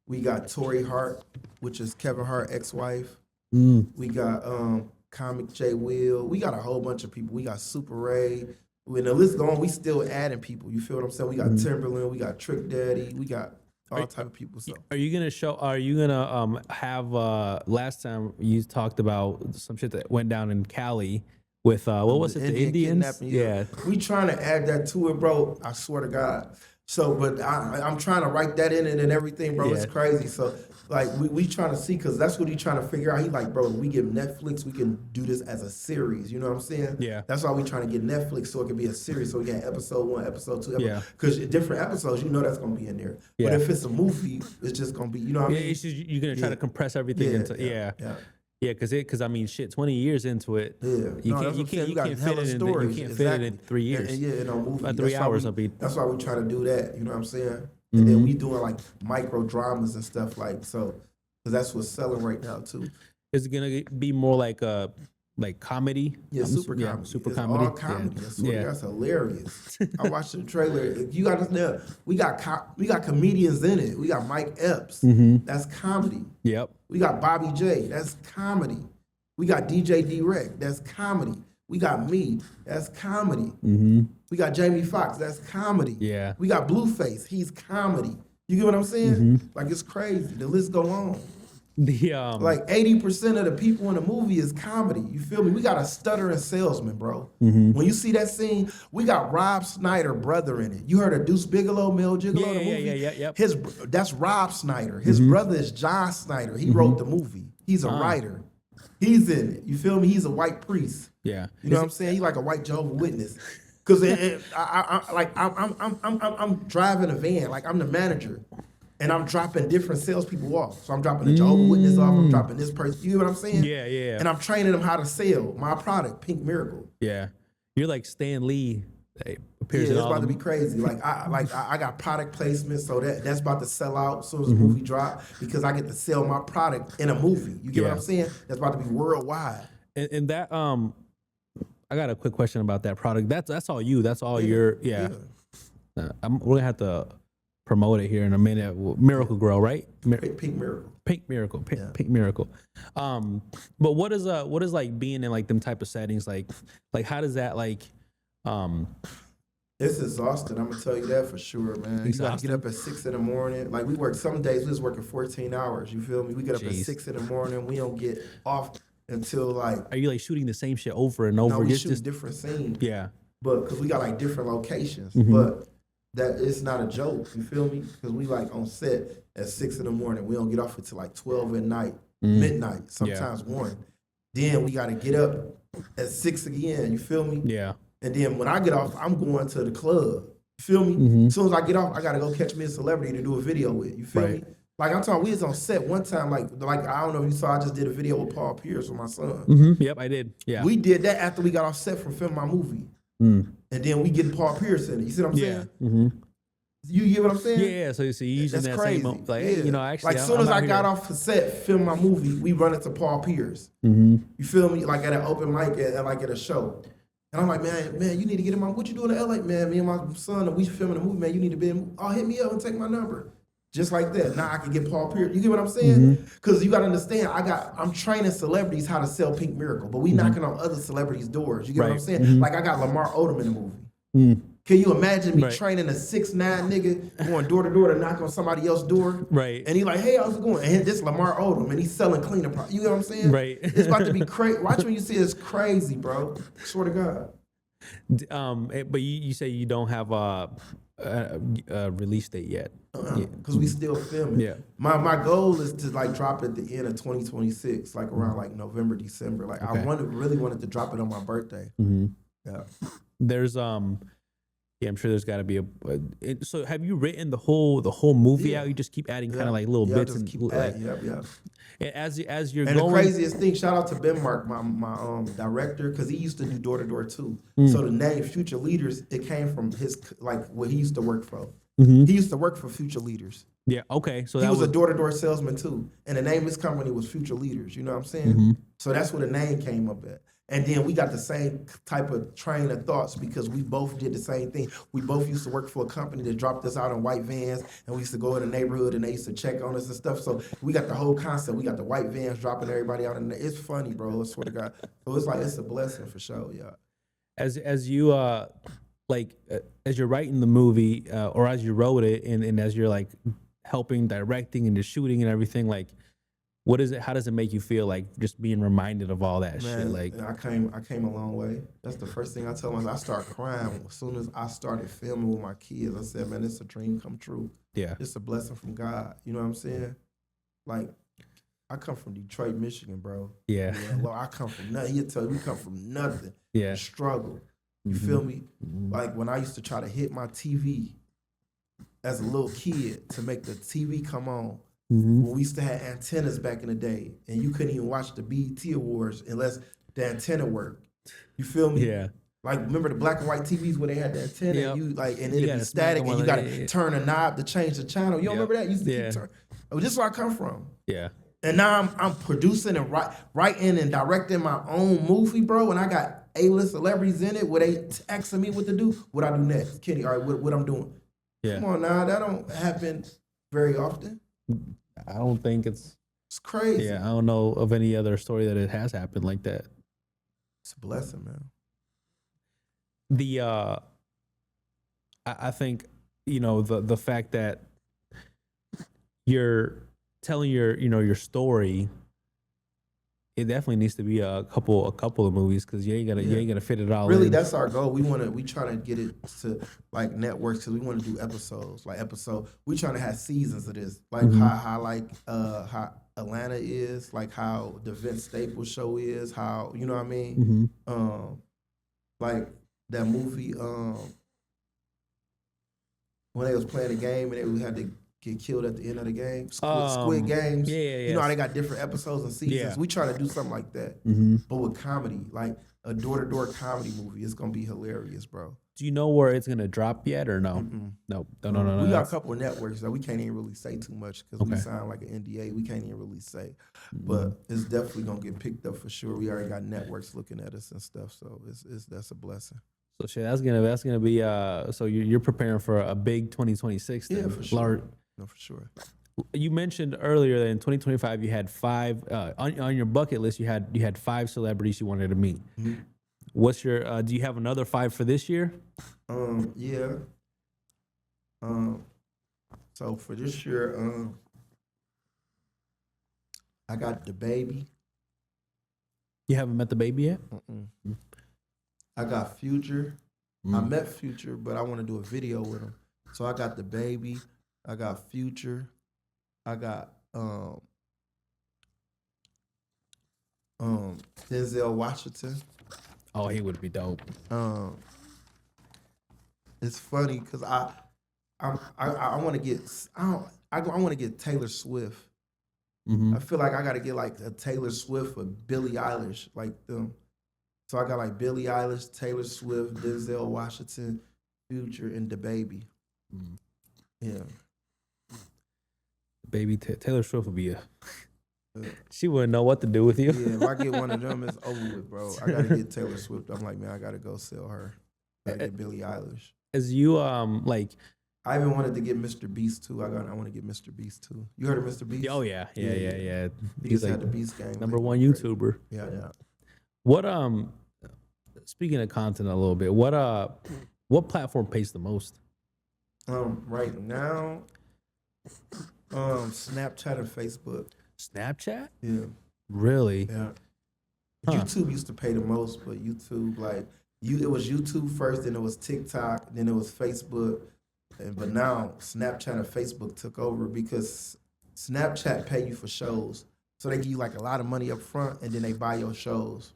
We got Tori Hart, which is Kevin Hart's ex-wife. We got Comic J Will. We got a whole bunch of people. We got Super Ray. When the list going, we still adding people. You feel what I'm saying? We got Timberland. We got Trick Daddy. We got all type of people. So are you gonna have last time you talked about some shit that went down in Cali with what was it, the Indians? Yeah. We trying to add that to it, bro. I swear to God. So, but I'm trying to write that in it and everything, bro. Yeah. It's crazy. So, like, we trying to see, because that's what he trying to figure out. He like, bro, we give Netflix, we can do this as a series. You know what I'm saying? Yeah. That's why we trying to get Netflix so it can be a series. So we got episode 1, episode 2. Because different episodes, you know that's going to be in there. Yeah. But if it's a movie, it's just going to be, you know what I mean? You're going to try to compress everything into, Yeah, because I mean, shit, 20 years into it, you can't fit it in 3 years. And in a movie, 3 hours will be. That's why we try to do that. You know what I'm saying? And then we doing like micro dramas and stuff like so, because that's what's selling right now too. Is it gonna be more like comedy? Yeah, super comedy. Super it's comedy. All comedy. That's hilarious. I watched the trailer. You got to know we got comedians in it. We got Mike Epps. That's comedy. Yep. We got Bobby J. That's comedy. We got DJ D-Rec. That's comedy. We got me. That's comedy. We got Jamie Foxx. That's comedy. Yeah. We got Blueface. He's comedy. You get what I'm saying? Like, it's crazy. The list go on. Like 80% of the people in the movie is comedy. You feel me? We got a stuttering salesman, bro. When you see that scene, we got Rob Snyder brother in it. You heard of Deuce Bigelow, Mel Gigolo, the movie? Yeah. That's Rob Snyder. His brother is John Snyder. He wrote the movie. He's a writer. He's in it. You feel me? He's a white priest. Yeah. You know what I'm saying? He's like a white Jehovah's Witness. Because I'm driving a van. Like, I'm the manager. And I'm dropping different salespeople off. So I'm dropping a Jehovah's Witness off. I'm dropping this person. You know what I'm saying? Yeah. And I'm training them how to sell my product, Pink Miracle. Yeah. You're like Stan Lee. Appears it's about to be crazy. Like I got product placement, so that's about to sell out as soon as the movie drop, because I get to sell my product in a movie. You get what I'm saying? That's about to be worldwide. And that I got a quick question about that product. That's all you. That's all your we're gonna have to promote it here in a minute. Miracle Grow, right? Pink Miracle. Pink Miracle. But what is like being in like them type of settings? Like how does that like It's exhausting. I'm gonna tell you that for sure, man. You gotta get up at 6 in the morning. Like, we work some days, we was working 14 hours. You feel me? We get up at 6 in the morning. We don't get off until like. Are you like shooting the same shit over and over? No, we shoot different scenes. Yeah. But because we got like different locations, but that it's not a joke. You feel me? Because we like on set at 6 in the morning. We don't get off until like 12 at night, midnight, sometimes 1. Then we gotta get up at 6 again. You feel me? Yeah. And then when I get off, I'm going to the club. You feel me? As soon as I get off, I gotta go catch me a celebrity to do a video with. You feel me? Like I'm talking, we was on set one time. Like I don't know if you saw. I just did a video with Paul Pierce with my son. Yep, I did. Yeah. We did that after we got off set from filming my movie, and then we get Paul Pierce in it. You see what I'm saying? You get what I'm saying? Yeah. So you using That's that crazy. same like, hey, you know, actually, like as soon as I got off the set, film my movie, we run into Paul Pierce. You feel me? Like at an open mic, like at a show. And I'm like, man, you need to get in my. What you doing in LA, man? Me and my son, we filming a movie, man. You need to be in. Oh, hit me up and take my number. Just like that. Now I can get Paul Pierce. You get what I'm saying? Because you got to understand, I'm training celebrities how to sell Pink Miracle, but we knocking on other celebrities' doors. You get what I'm saying? Like I got Lamar Odom in the movie. Can you imagine me training a 6'9" nigga going door to door to knock on somebody else's door? Right. And he like, hey, how's it going? And this Lamar Odom, and he's selling cleaner products. You know what I'm saying? Right. It's about to be crazy. Watch when you see it's crazy, bro. Swear to God. But you say you don't have a release date yet. Because we still filming. Yeah. My goal is to like drop it at the end of 2026, like around like November, December. Like I really wanted to drop it on my birthday. Yeah. There's yeah, I'm sure there's got to be so have you written the whole movie out? You just keep adding kind of like little bits and keep adding. As you're and going. The craziest thing, shout out to Ben Mark, my director, because he used to do door to door too. So the name Future Leaders, it came from his like what he used to work for. He used to work for Future Leaders. Yeah. Okay. So he was a door to door salesman too, and the name of his company was Future Leaders. You know what I'm saying? So that's where the name came up at. And then we got the same type of train of thoughts because we both did the same thing. We both used to work for a company that dropped us out in white vans, and we used to go in the neighborhood and they used to check on us and stuff. So we got the whole concept. We got the white vans dropping everybody out, and it's funny, bro. I swear to God. So it's like it's a blessing for sure, yeah. As you as you're writing the movie or as you wrote it, and as you're like helping directing and the shooting and everything, like. What is it? How does it make you feel? Like just being reminded of all that shit. Like I came a long way. That's the first thing I tell myself. I start crying as soon as I started filming with my kids. I said, man, it's a dream come true. Yeah, it's a blessing from God. You know what I'm saying? Like I come from Detroit, Michigan, bro. Yeah. Well, I come from nothing. He'll tell you we come from nothing. Yeah. Struggle. You feel me? Like when I used to try to hit my TV as a little kid to make the TV come on. When we used to have antennas back in the day, and you couldn't even watch the BET Awards unless the antenna worked. You feel me? Yeah. Like remember the black and white TVs where they had the antenna, and you like, and it'd be static, and you gotta turn a knob to change the channel. You don't remember that? You used to keep turning. Oh, this is where I come from. Yeah. And now I'm producing and writing and directing my own movie, bro. And I got A-list celebrities in it. Where they asking me what to do, what I do next, Kenny. All right, what I'm doing. Yeah. Come on now, that don't happen very often. I don't think it's crazy. Yeah, I don't know of any other story that it has happened like that. It's a blessing, man. I think, you know, the fact that you're telling your story, it definitely needs to be a couple of movies because you ain't gonna fit it all. Really, in. That's our goal. We trying to get it to like networks because we want to do episodes. We trying to have seasons of this, like how Atlanta is, like how the Vince Staples show is, how you know what I mean. Like that movie when they was playing a game and they had to get killed at the end of the game. Squid Games. Yeah. You know how they got different episodes and seasons. Yeah. We try to do something like that, but with comedy, like a door-to-door comedy movie. It's gonna be hilarious, bro. Do you know where it's gonna drop yet or no? No. We got a couple of networks that we can't even really say too much because we sound like an NDA. We can't even really say, but it's definitely gonna get picked up for sure. We already got networks looking at us and stuff, so that's a blessing. So shit, that's gonna be so you're preparing for a big 2026. Yeah, for sure. No, for sure. You mentioned earlier that in 2025 you had 5 on your bucket list. You had 5 celebrities you wanted to meet. What's your? Do you have another 5 for this year? Yeah. So for this year, I got the baby. You haven't met the baby yet? I got Future. I met Future, but I want to do a video with him. So I got the baby. I got Future. I got Denzel Washington. Oh, he would be dope. It's funny because I want to get. I want to get Taylor Swift. Mm-hmm. I feel like I got to get like a Taylor Swift or Billie Eilish, like them. So I got like Billie Eilish, Taylor Swift, Denzel Washington, Future, and DaBaby. Mm. Yeah. Baby Taylor Swift would be she wouldn't know what to do with you. Yeah, if I get one of them, it's over with, bro. I gotta get Taylor Swift. I'm like, man, I gotta go sell her. Gotta get Billie Eilish. As you like, I even wanted to get Mr. Beast too. I want to get Mr. Beast too. You heard of Mr. Beast? oh yeah. He's like the Beast game. number one YouTuber. Yeah. What speaking of content a little bit, what platform pays the most? Right now, Snapchat and Facebook. Snapchat? Yeah. Really? Yeah. Huh. YouTube used to pay the most, but YouTube, it was YouTube first, then it was TikTok, then it was Facebook, but now Snapchat and Facebook took over because Snapchat pay you for shows, so they give you like a lot of money up front, and then they buy your shows.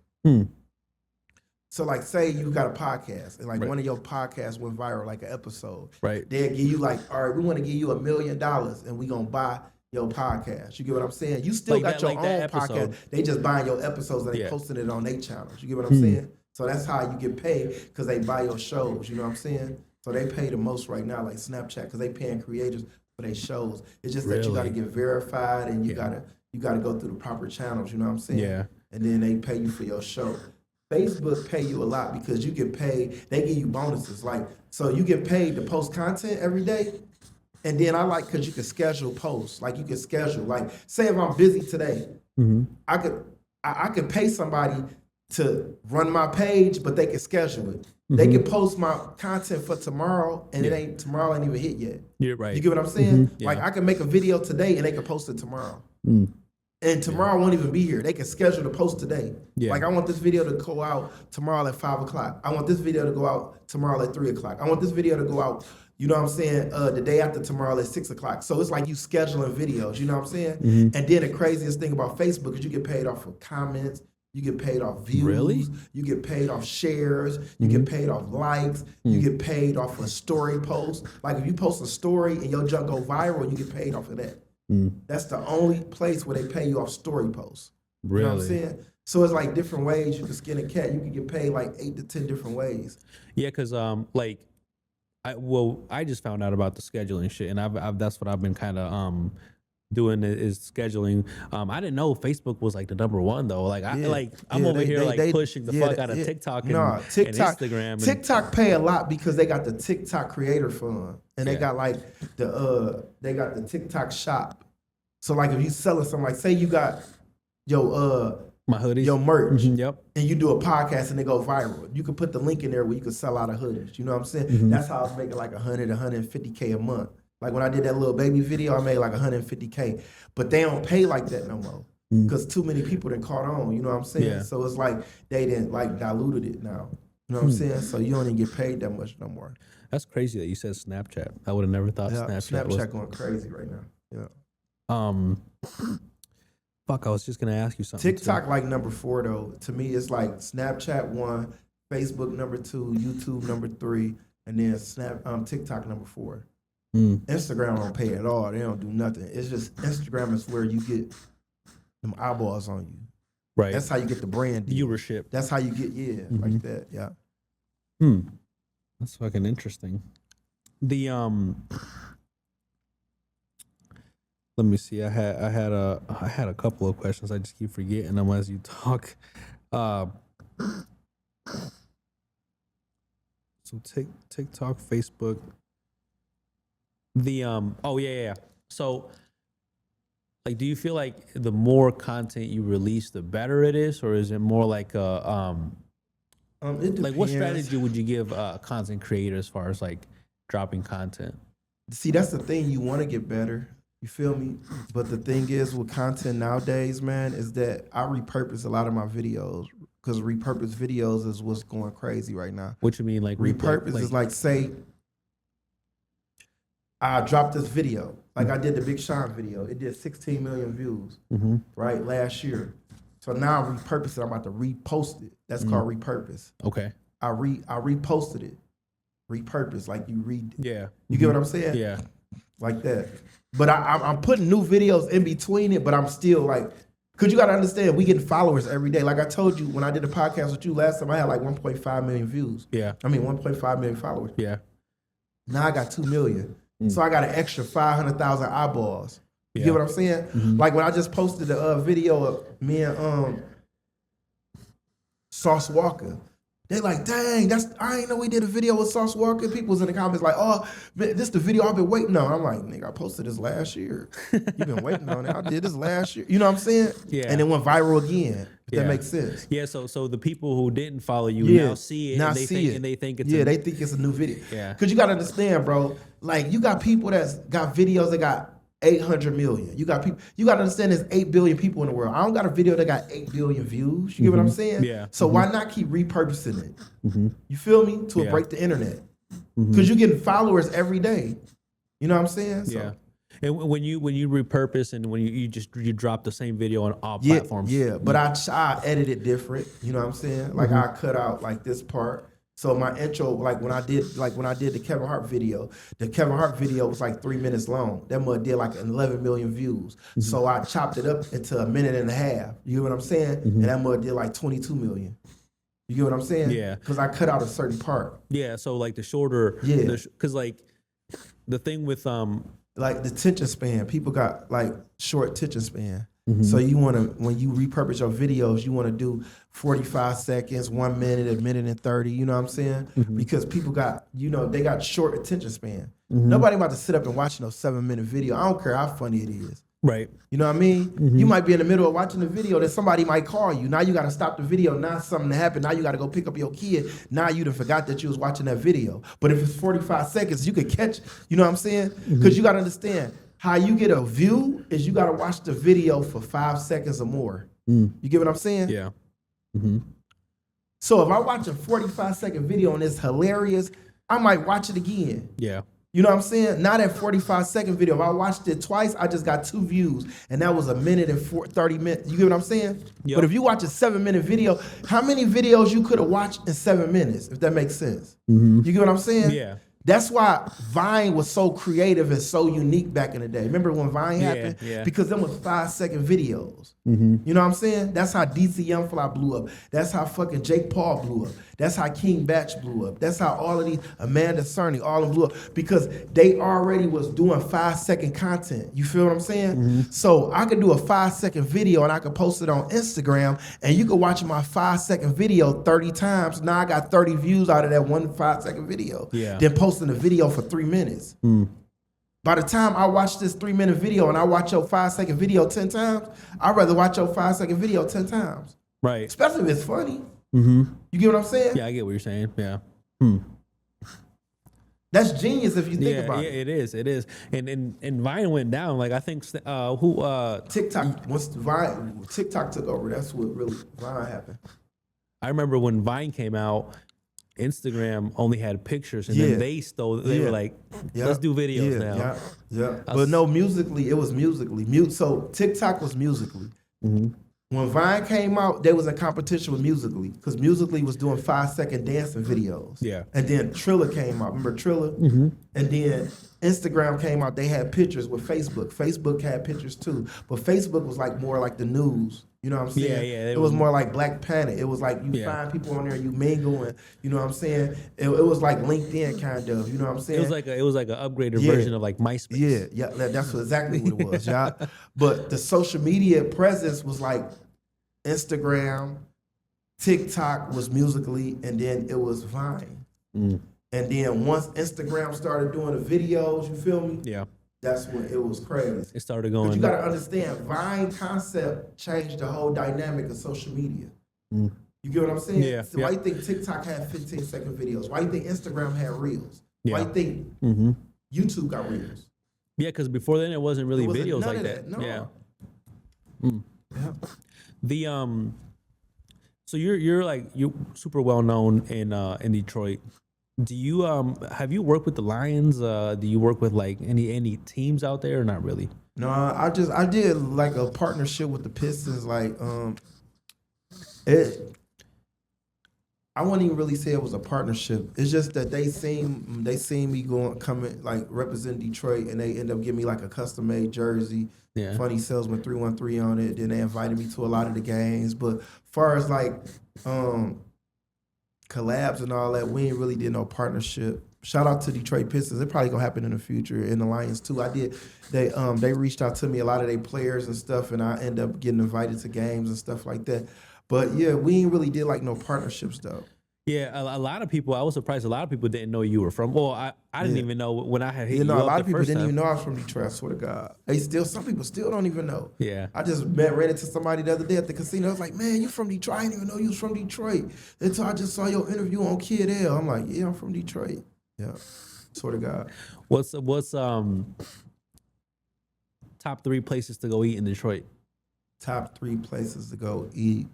So like, say you got a podcast, and like one of your podcasts went viral, like an episode. Right. They'll give you like, all right, we want to give you $1 million, and we gonna buy your podcast. You get what I'm saying? You still got your own podcast. They just buying your episodes and they posting it on their channels. You get what I'm saying? So that's how you get paid, because they buy your shows. You know what I'm saying? So they pay the most right now, like Snapchat, because they paying creators for their shows. It's just that you got to get verified, and you gotta go through the proper channels. You know what I'm saying? Yeah. And then they pay you for your show. Facebook pay you a lot because you get paid. They give you bonuses, like, so you get paid to post content every day. And then I like, because you can schedule posts. Like, you can schedule, like, say if I'm busy today, I could pay somebody to run my page, but they can schedule it. They can post my content for tomorrow, and tomorrow ain't even hit yet. You're right. You get what I'm saying? Yeah. Like, I can make a video today and they can post it tomorrow. And tomorrow won't even be here. They can schedule the post today. Yeah. Like, I want this video to go out tomorrow at 5 o'clock. I want this video to go out tomorrow at 3 o'clock. I want this video to go out, you know what I'm saying, the day after tomorrow at 6 o'clock. So it's like you scheduling videos, you know what I'm saying? And then the craziest thing about Facebook is you get paid off of comments, you get paid off views, Really? You get paid off shares, you get paid off likes, you get paid off a story post. Like, if you post a story and your junk go viral, you get paid off of that. That's the only place where they pay you off story posts. Really? You know what I'm saying? So it's like different ways you can skin a cat. You can get paid like 8 to 10 different ways. Yeah, because like, I just found out about the scheduling shit, and I've that's what I've been kind of doing is scheduling. I didn't know Facebook was like the number one though. Like I'm over here pushing the fuck out of TikTok and Instagram. TikTok pay a lot because they got the TikTok creator fund, and they got like the TikTok shop. So like, if you selling something, like say you got my hoodies, your merch, yep, and you do a podcast and they go viral, you can put the link in there where you can sell out of hoodies. You know what I'm saying? That's how I was making like 150K a month. Like, when I did that little baby video, I made like 150K. But they don't pay like that no more, because too many people done caught on. You know what I'm saying? Yeah. So it's like they didn't like diluted it now. You know what I'm saying? So you don't even get paid that much no more. That's crazy that you said Snapchat. I would have never thought Snapchat was going crazy right now. Yeah. Fuck, I was just gonna ask you something. TikTok like number 4 though. To me, it's like Snapchat 1, Facebook number 2, YouTube number 3, and then TikTok number 4. Instagram don't pay at all. They don't do nothing. It's just Instagram is where you get them eyeballs on you. Right. That's how you get the brand viewership. That's how you get like that. Yeah. That's fucking interesting. The let me see. I had a couple of questions. I just keep forgetting them as you talk. So TikTok, Facebook. So, like, do you feel like the more content you release, the better it is, or is it more like a it depends. like, what strategy would you give a content creator as far as like dropping content? See, that's the thing. You want to get better. You feel me? But the thing is with content nowadays, man, is that I repurpose a lot of my videos, because repurposed videos is what's going crazy right now. What you mean, like repurpose is like, say I dropped this video, like I did the Big Sean video. It did 16 million views, right, last year. So now I repurposed it. I'm about to repost it. That's called repurpose. Okay. I reposted it. Repurpose, like you read. Yeah. You get what I'm saying? Yeah. like that. But I'm putting new videos in between it, but I'm still like, because you got to understand, we getting followers every day. Like I told you, when I did the podcast with you last time, I had like 1.5 million views. Yeah. I mean, 1.5 million followers. Yeah. Now I got 2 million. So I got an extra 500,000 eyeballs. You get what I'm saying? Mm-hmm. Like when I just posted a video of me and Sauce Walker. They like, dang, I ain't know we did a video with Sauce Walker. People was in the comments like, oh, man, this the video I've been waiting on. I'm like, nigga, I posted this last year. You've been waiting on it. I did this last year. You know what I'm saying? Yeah. And it went viral again. If that makes sense. Yeah. So the people who didn't follow you now see it. Now and they see think, it. And they think it's they think it's a new video. Yeah. Because you got to understand, bro. Like you got people that's got videos that got 800 million. You got people. You got to understand there's 8 billion people in the world. I don't got a video that got 8 billion views. You get what I'm saying? Yeah. So why not keep repurposing it? You feel me? To break the internet. Because you're getting followers every day. You know what I'm saying? So, yeah. And when you repurpose and when you drop the same video on all platforms. Yeah, but I edit it different. You know what I'm saying? Like I cut out like this part. So my intro, like when I did the Kevin Hart video was like 3 minutes long. That mud did like 11 million views. So I chopped it up into a minute and a half. You get what I'm saying? And that mud did like 22 million. You get what I'm saying? Yeah. Because I cut out a certain part. Yeah. So like the shorter. Yeah. Because like the thing with like the attention span, people got like short attention span. So you want to, when you repurpose your videos, you want to do 45 seconds, 1 minute, a minute and 30, you know what I'm saying? Because people got, they got short attention span. Nobody about to sit up and watch no 7-minute video. I don't care how funny it is. Right. You know what I mean? You might be in the middle of watching the video, then somebody might call you. Now you got to stop the video. Now something happened. Now you got to go pick up your kid. Now you done forgot that you was watching that video. But if it's 45 seconds, you could catch, you know what I'm saying? Because you got to understand, how you get a view is you got to watch the video for 5 seconds or more. You get what I'm saying? Yeah. So if I watch a 45-second video and it's hilarious, I might watch it again. Yeah. You know what I'm saying? Not that 45-second video. If I watched it twice, I just got 2 views. And that was a minute and 30 minutes. You get what I'm saying? Yep. But if you watch a 7-minute video, how many videos you could have watched in 7 minutes, if that makes sense? You get what I'm saying? Yeah. That's why Vine was so creative and so unique back in the day. Remember when Vine happened? Yeah. Because them was 5-second videos. You know what I'm saying? That's how DC Youngfly blew up. That's how fucking Jake Paul blew up. That's how King Batch blew up. That's how all of these, Amanda Cerny, all of them blew up. Because they already was doing 5-second content. You feel what I'm saying? So I could do a 5-second video and I could post it on Instagram and you could watch my 5-second video 30 times. Now I got 30 views out of that one 5-second video. Yeah. Then posting a video for 3 minutes. By the time I watch this 3-minute video and I watch your 5-second video 10 times, I'd rather watch your 5-second video 10 times. Right. Especially if it's funny. You get what I'm saying? Yeah, I get what you're saying. Yeah. That's genius if you think about Yeah, it. it is. And Vine went down. Like I think TikTok, TikTok took over, that's what really Vine happened. I remember when Vine came out, Instagram only had pictures, and then they were like, let's do videos now. Yeah. But no, Musically, it was Musically. So TikTok was Musically. When Vine came out, they was in competition with Musically because Musically was doing 5-second dancing videos. Yeah. And then Triller came out. Remember Triller? And then Instagram came out. They had pictures with Facebook. Facebook had pictures too. But Facebook was like more like the news. You know what I'm saying? Yeah. It was more like Black Planet. It was like you find people on there, you mingle, and you know what I'm saying? It was like LinkedIn kind of, you know what I'm saying? It was like an upgraded version of like MySpace. Yeah, that's exactly what it was, y'all. But the social media presence was like Instagram, TikTok was Musically, and then it was Vine. And then once Instagram started doing the videos, you feel me? Yeah. That's when it was crazy. It started going. But you gotta understand, Vine concept changed the whole dynamic of social media. You get what I'm saying? Yeah. So why you think TikTok had 15-second videos? Why you think Instagram had reels? Why you think YouTube got reels? Yeah, because before then it wasn't really videos none like of that. No. Yeah. The so you're super well known in Detroit. Do you have you worked with the Lions? Do you work with like any teams out there or not really? No, I did like a partnership with the Pistons. Like I wouldn't even really say it was a partnership. It's just that they seen me coming like represent Detroit, and they end up giving me like a custom made jersey. Yeah. Funnysalesman 313 on it. Then they invited me to a lot of the games. But far as like collabs and all that, we ain't really did no partnership. Shout out to Detroit Pistons. It probably gonna happen in the future. And the Lions too. They reached out to me, a lot of their players and stuff, and I end up getting invited to games and stuff like that. But yeah, we ain't really did like no partnerships though. Yeah, a lot of people. I was surprised. A lot of people didn't know you were from. Well, I didn't even know when I had hit you a up lot the of people first didn't time. even know I was from Detroit. I swear to God, some people still don't even know. Yeah. I just ran into somebody the other day at the casino. I was like, man, you from Detroit? I didn't even know you was from Detroit until I just saw your interview on Kid L. I'm like, yeah, I'm from Detroit. Yeah, swear to God. What's top 3 places to go eat in Detroit? Top 3 places to go eat.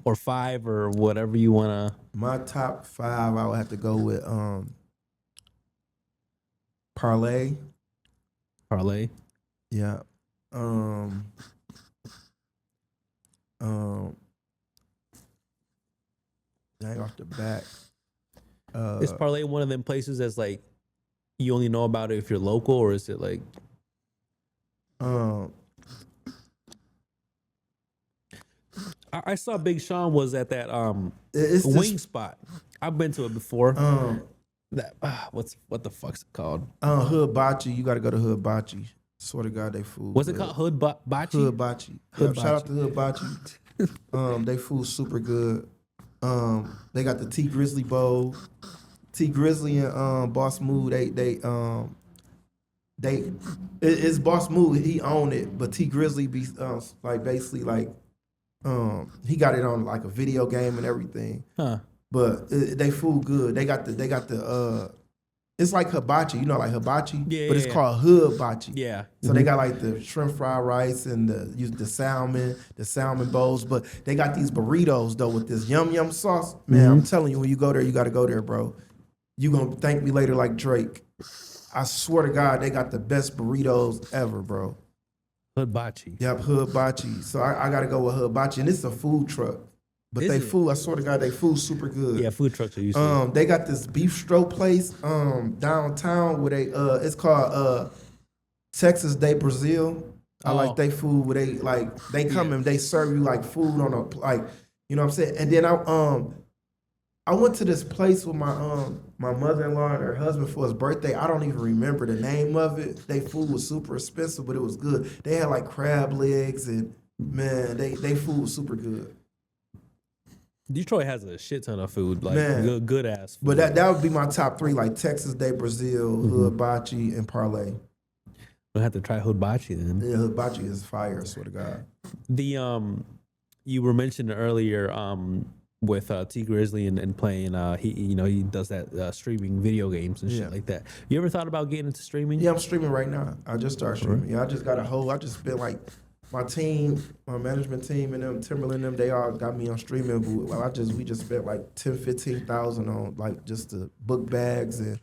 Or 5 or whatever you wanna. My top 5, I would have to go with Parlay. Parlay. Yeah. Dang off the back. Is Parlay one of them places that's like you only know about it if you're local, or is it like? I saw Big Sean was at that wing spot. I've been to it before. That what the fuck's it called? Hood Bocce. You got to go to Hood Bocce. Swear to God, they food. What's it called? Hood Bocce. Hood Bocce. Hood Shout out to Hood Bocce. They food super good. They got the T Grizzly Bowl. T Grizzly and Boss Move. It's Boss Move. He owned it, but T Grizzly be like basically like he got it on like a video game and everything. Huh. But they food good. They got the it's like hibachi, you know, like hibachi, yeah, but it's yeah. called hood bachi. Yeah. So they got like the shrimp fried rice and the salmon bowls, but they got these burritos though with this yum sauce. Man, I'm telling you, when you go there, you got to go there, bro. You gonna thank me later like Drake. I swear to God, they got the best burritos ever, bro. Hood Bocce. Yep, Hood Bocce. So I got to go with Hood Bocce, and it's a food truck. But food, I swear to God, they food super good. Yeah, food trucks are usually. They got this beef stroke place downtown where it's called Texas de Brazil. I like they food where they come and they serve you like food on a like, you know what I'm saying? And then I went to this place with my mother-in-law and her husband for his birthday. I don't even remember the name of it. They food was super expensive, but it was good. They had like crab legs and man, they food was super good. Detroit has a shit ton of food, like good ass food. But that would be my top 3, like Texas de Brazil, Hood Bocce, and Parlay. We'll have to try Hood Bocce then. Yeah, Hood Bocce is fire, I swear to God. The you were mentioning earlier with T Grizzly and playing he does that streaming video games and shit like that. You ever thought about getting into streaming? Yeah, I'm streaming right now. I just started streaming. Yeah, I just got I just spent like my team, my management team, and them Timberland, they all got me on streaming. But we just spent like 10,000-15,000 on like just the book bags and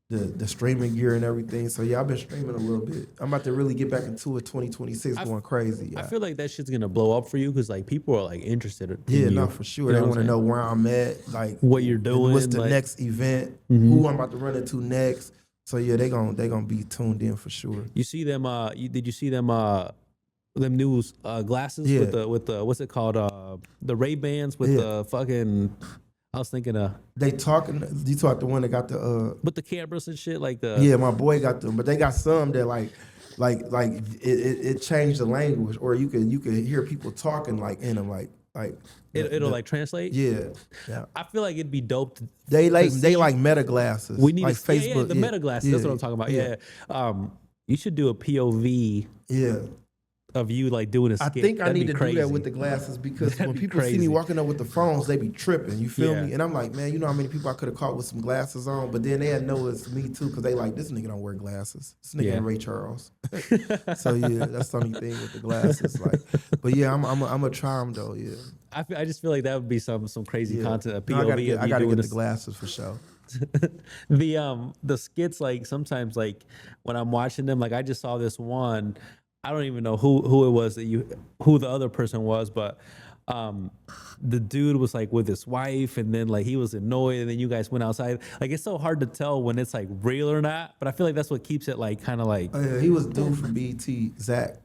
the streaming gear and everything. So yeah, I've been streaming a little bit. I'm about to really get back into it. 2026 going crazy. Yeah. I feel like that shit's gonna blow up for you because like people are like interested. No, for sure. They want to know where I'm at, like what you're doing, what's the next event, who I'm about to run into next. So yeah, they gonna be tuned in for sure. You see them? Did you see them? Them new glasses with the what's it called? The Ray-Bans with the fucking. I was thinking they talking. You talk the one that got the with the cameras and shit like the. Yeah, my boy got them, but they got some that like it changed the language, or you could hear people talking like in them like. It'll like translate. Yeah. I feel like it'd be dope. They like meta glasses. We need like Facebook. The meta glasses. That's what I'm talking about. Yeah. You should do a POV. Yeah. Of you like doing a skit. I think I need to do that with the glasses because when people see me walking up with the phones, they be tripping. You feel me? And I'm like, man, you know how many people I could have caught with some glasses on, but then they know it's me too because they like this nigga don't wear glasses. This nigga ain't Ray Charles. So yeah, that's the only thing with the glasses. Like, but yeah, I'm gonna try them though. Yeah. I just feel like that would be some crazy content. A POV. No, I gotta get the glasses for sure. The skits, like sometimes like when I'm watching them, like I just saw this one. I don't even know who it was who the other person was, but the dude was like with his wife, and then like he was annoyed, and then you guys went outside. Like it's so hard to tell when it's like real or not, but I feel like that's what keeps it like kind of like. Oh, yeah, he was dude from BT, Zach.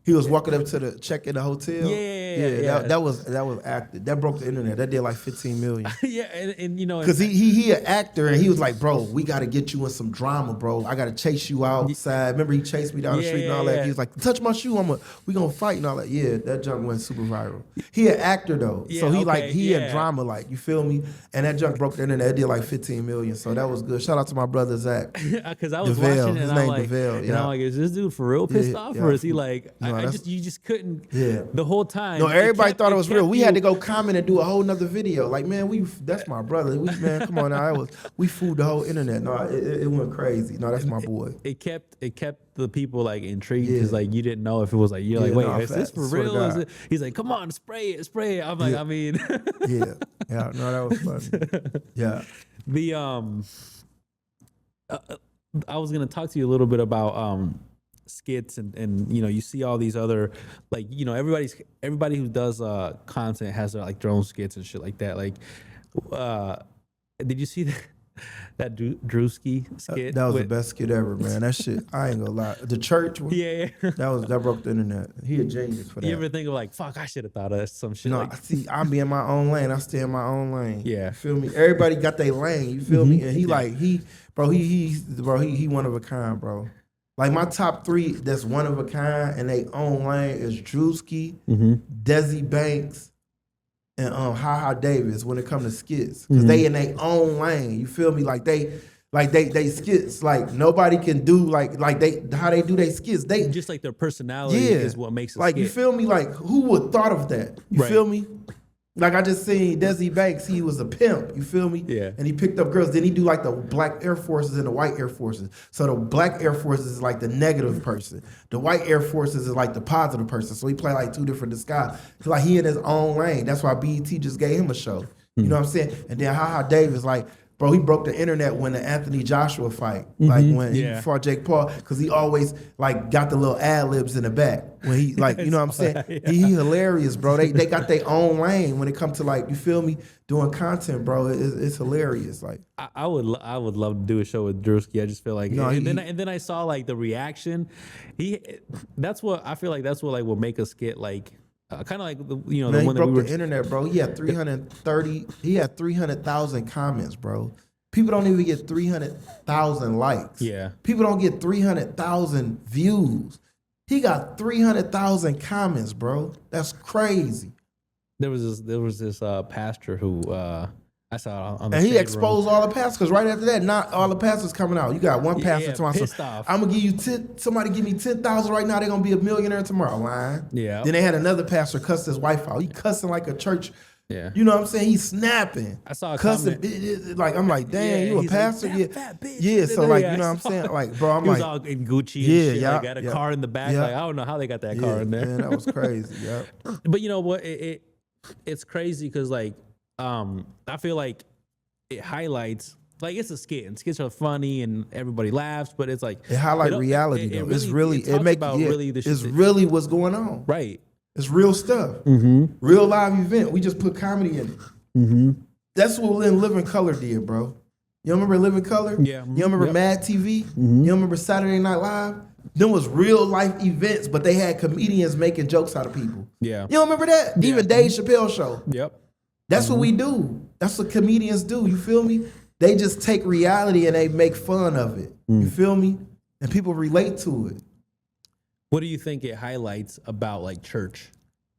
He was walking up to the check in the hotel. Yeah. That was acted. That broke the internet. That did like 15 million. Yeah, and you know, Cause he an actor and he was like, bro, we got to get you in some drama, bro. I got to chase you outside. Remember he chased me down the street and all that. He was like, touch my shoe, we gonna fight and all that. Yeah, that junk went super viral. He an actor though, so he in drama, like you feel me. And that junk broke the internet. It did like 15 million, so that was good. Shout out to my brother Zach. Because I was DeVale. watching His and I'm name like, DeVale, and I'm like, is this dude for real pissed off or is he like? No, you just couldn't. Yeah. The whole time. No, everybody thought it was real. We had to go comment and do a whole nother video. Like, man, that's my brother. Man, come on now. We fooled the whole internet. No, it went crazy. No, that's my boy. It kept the people like intrigued because like you didn't know if it was like you're like, wait, is this for real? Is it? He's like, come on, spray it. I'm like, I mean, yeah. No, that was funny. Yeah. I was gonna talk to you a little bit about skits and you know you see all these other like you know everybody who does content has their like their own skits and shit like that. Like, did you see that Drewski skit? That was the best skit ever, man. That shit, I ain't gonna lie. The church one, yeah. that broke the internet. He a genius for that. You ever think of like, fuck, I should have thought of some shit? No, like, see, I be in my own lane. I stay in my own lane. Yeah. You feel me? Everybody got their lane. You feel me? And he he one of a kind, bro. Like my top three that's one of a kind and they own lane is Drewski, Desi Banks, and Ha Davis when it comes to skits. Cause they in their own lane. You feel me? Like they skits. Like nobody can do how they do their skits. They just like their personality is what makes it like skit. You feel me? Like who would thought of that? You feel me? Like I just seen Desi Banks, he was a pimp, you feel me? Yeah. And he picked up girls. Then he do like the black Air Forces and the white Air Forces. So the black Air Forces is like the negative person. The white Air Forces is like the positive person. So he play like two different disguises. Like he in his own lane. That's why BET just gave him a show. You know what I'm saying? And then Ha Davis, like, bro, he broke the internet when the Anthony Joshua fight, like when he fought Jake Paul, because he always like got the little ad libs in the back when he like, you know what I'm saying? He hilarious, bro. They got their own lane when it comes to like, you feel me, doing content, bro. It's hilarious. Like I would love to do a show with Drewski. I just feel like, and then I saw like the reaction. That's what I feel like. That's what like will make us get like. Kind of like the Man, the one he that broke we were the internet, bro. He had 330. He had 300,000 comments, bro. People don't even get 300,000 likes. Yeah. People don't get 300,000 views. He got 300,000 comments, bro. That's crazy. There was this pastor who I saw on the and he shade exposed room. all the pastors because right after that, not all the pastors coming out. You got one pastor tomorrow. pissed off. I'm gonna give you 10. Somebody give me 10,000 right now. They're gonna be a millionaire tomorrow. Lying. Yeah. Then they had another pastor cuss his wife out. He cussing like a church. Yeah. You know what I'm saying? He's snapping. I saw a cussing. Like I'm like, damn, you a pastor? Like, fat bitch. Yeah. So like, you know what I'm saying? Like, bro, I'm he was like, all in Gucci. And shit. Yeah. Like, got a car in the back. Like I don't know how they got that car in there. Man, that was crazy. Yeah. But you know what? It's crazy because like I feel like it highlights like it's a skit and skits are funny and everybody laughs, but it's like it highlights reality though. It's really it's really what's going on. Right. It's real stuff. Real live event. We just put comedy in it. That's what In Living Color did, bro. You remember Living Color? Yeah. You remember Mad TV? You remember Saturday Night Live? Them was real life events, but they had comedians making jokes out of people. Yeah. You don't remember that? Yeah. Even Dave Chappelle show. Yep. That's what we do. That's what comedians do. You feel me? They just take reality and they make fun of it. You feel me? And people relate to it. What do you think it highlights about like church?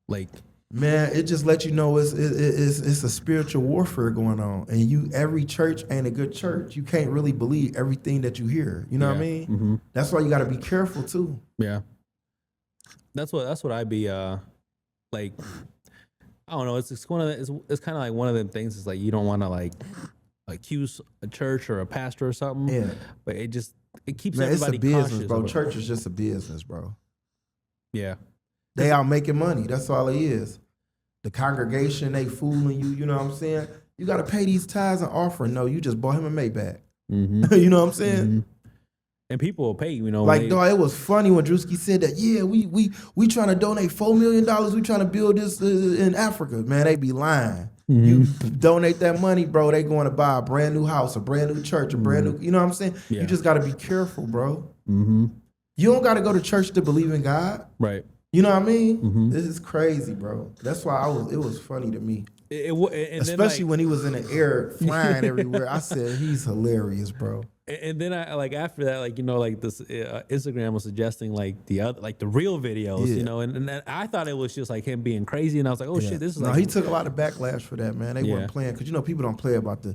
Like, man, it just lets you know it's a spiritual warfare going on, and every church ain't a good church. You can't really believe everything that you hear. You know what I mean? That's why you got to be careful too. Yeah, that's what I'd be like. I don't know. It's kind of like one of them things. Is like you don't want to like accuse a church or a pastor or something. Yeah, but it keeps everybody it's a business, cautious, bro. Church is just a business, bro. Yeah. They out making money. That's all it is. The congregation, they fooling you. You know what I'm saying? You got to pay these tithes and offering. No, you just bought him a Maybach. You know what I'm saying? And people will pay, you know. Like, dog, it was funny when Drewski said that. Yeah, we trying to donate $4 million. We trying to build this in Africa. Man, they be lying. You donate that money, bro. They going to buy a brand new house, a brand new church, a brand new. You know what I'm saying? Yeah. You just got to be careful, bro. You don't got to go to church to believe in God. Right. You know what I mean? This is crazy, bro. That's why it was funny to me. Especially when he was in the air flying everywhere. I said, he's hilarious, bro. And then I like after that, like, you know, like this Instagram was suggesting like the other, like the real videos, you know, and I thought it was just like him being crazy, and I was like, oh shit, this is no, like. He took a lot of backlash for that, man. They weren't playing because, you know, people don't play about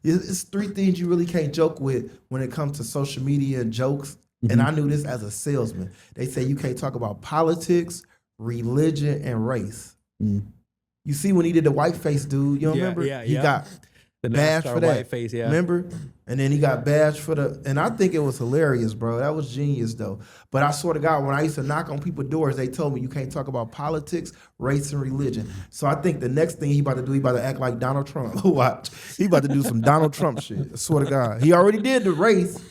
it's three things you really can't joke with when it comes to social media and jokes. And I knew this as a salesman. They say you can't talk about politics, religion, and race. You see when he did the white face dude, you remember? Yeah, he got the bashed NASCAR for that. white face, Remember? And then he got bashed for and I think it was hilarious, bro. That was genius, though. But I swear to God, when I used to knock on people's doors, they told me you can't talk about politics, race, and religion. So I think the next thing he about to do, he about to act like Donald Trump. Watch. He about to do some Donald Trump shit. I swear to God. He already did the race.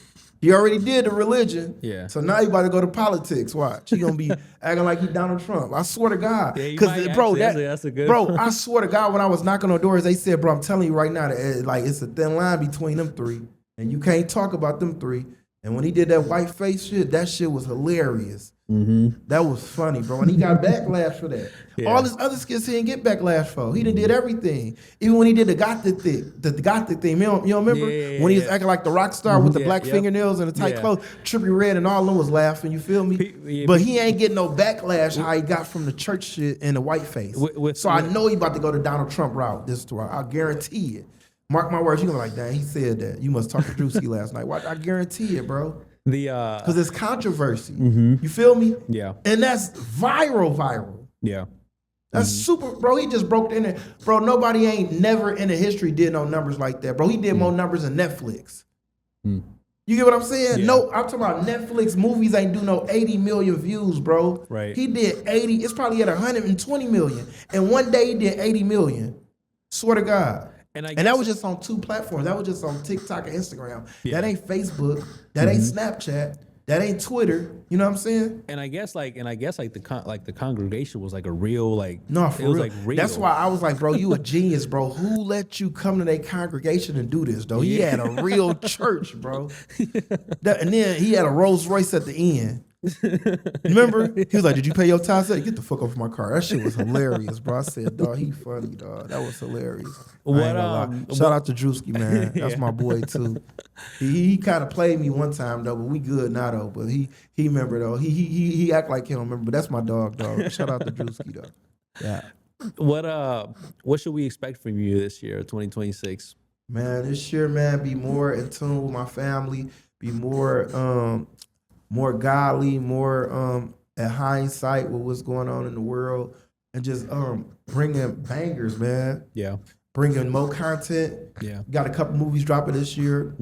He already did the religion. Yeah. So now he about to go to politics. Watch. He gonna be acting like he Donald Trump. I swear to God. Yeah, bro, that's a good bro, I swear to God, when I was knocking on doors, they said, bro, I'm telling you right now that like it's a thin line between them three. And you can't talk about them three. And when he did that white face shit, that shit was hilarious. That was funny, bro. And he got backlash for that. Yeah. All his other skits he didn't get backlash for. He did everything. Even when he did the gothic thing, you don't remember? When he was acting like the rock star with the black fingernails and the tight clothes, Trippie Redd and all of them was laughing, you feel me? But he ain't getting no backlash how he got from the church shit and the white face. I know he about to go the Donald Trump route this time. I guarantee it. Mark my words, you're gonna be like, dang, he said that. You must talk to Drewski last night. I guarantee it, bro. Because it's controversy. You feel me? Yeah. And that's viral. Yeah. That's super, bro. He just broke the internet. Bro, nobody ain't never in the history did no numbers like that, bro. He did more numbers than Netflix. You get what I'm saying? Yeah. No, I'm talking about Netflix movies ain't do no 80 million views, bro. Right. He did 80, it's probably at 120 million. And one day he did 80 million. Swear to God. And that was just on 2 platforms. That was just on TikTok and Instagram. Yeah. That ain't Facebook. That ain't Snapchat. That ain't Twitter. You know what I'm saying? And I guess the congregation was like a real No, for it was real. like real. That's why I was like, bro, you a genius, bro. Who let you come to their congregation and do this, though? He had a real church, bro. And then he had a Rolls Royce at the end. Remember? He was like, did you pay your tithes? I said, get the fuck off my car. That shit was hilarious, bro. I said, dog, he funny, dog. That was hilarious. Shout out to Drewski, man. That's my boy, too. He kind of played me one time, though, but we good now, though. But he remember, though. He act like he don't remember, but that's my dog. Shout out to Drewski, though. Yeah. What should we expect from you this year, 2026? Man, this year, man, be more in tune with my family, be more godly, more at hindsight with what's going on in the world, and just bringing bangers, man. Yeah. Bringing more content. Yeah. Got a couple movies dropping this year.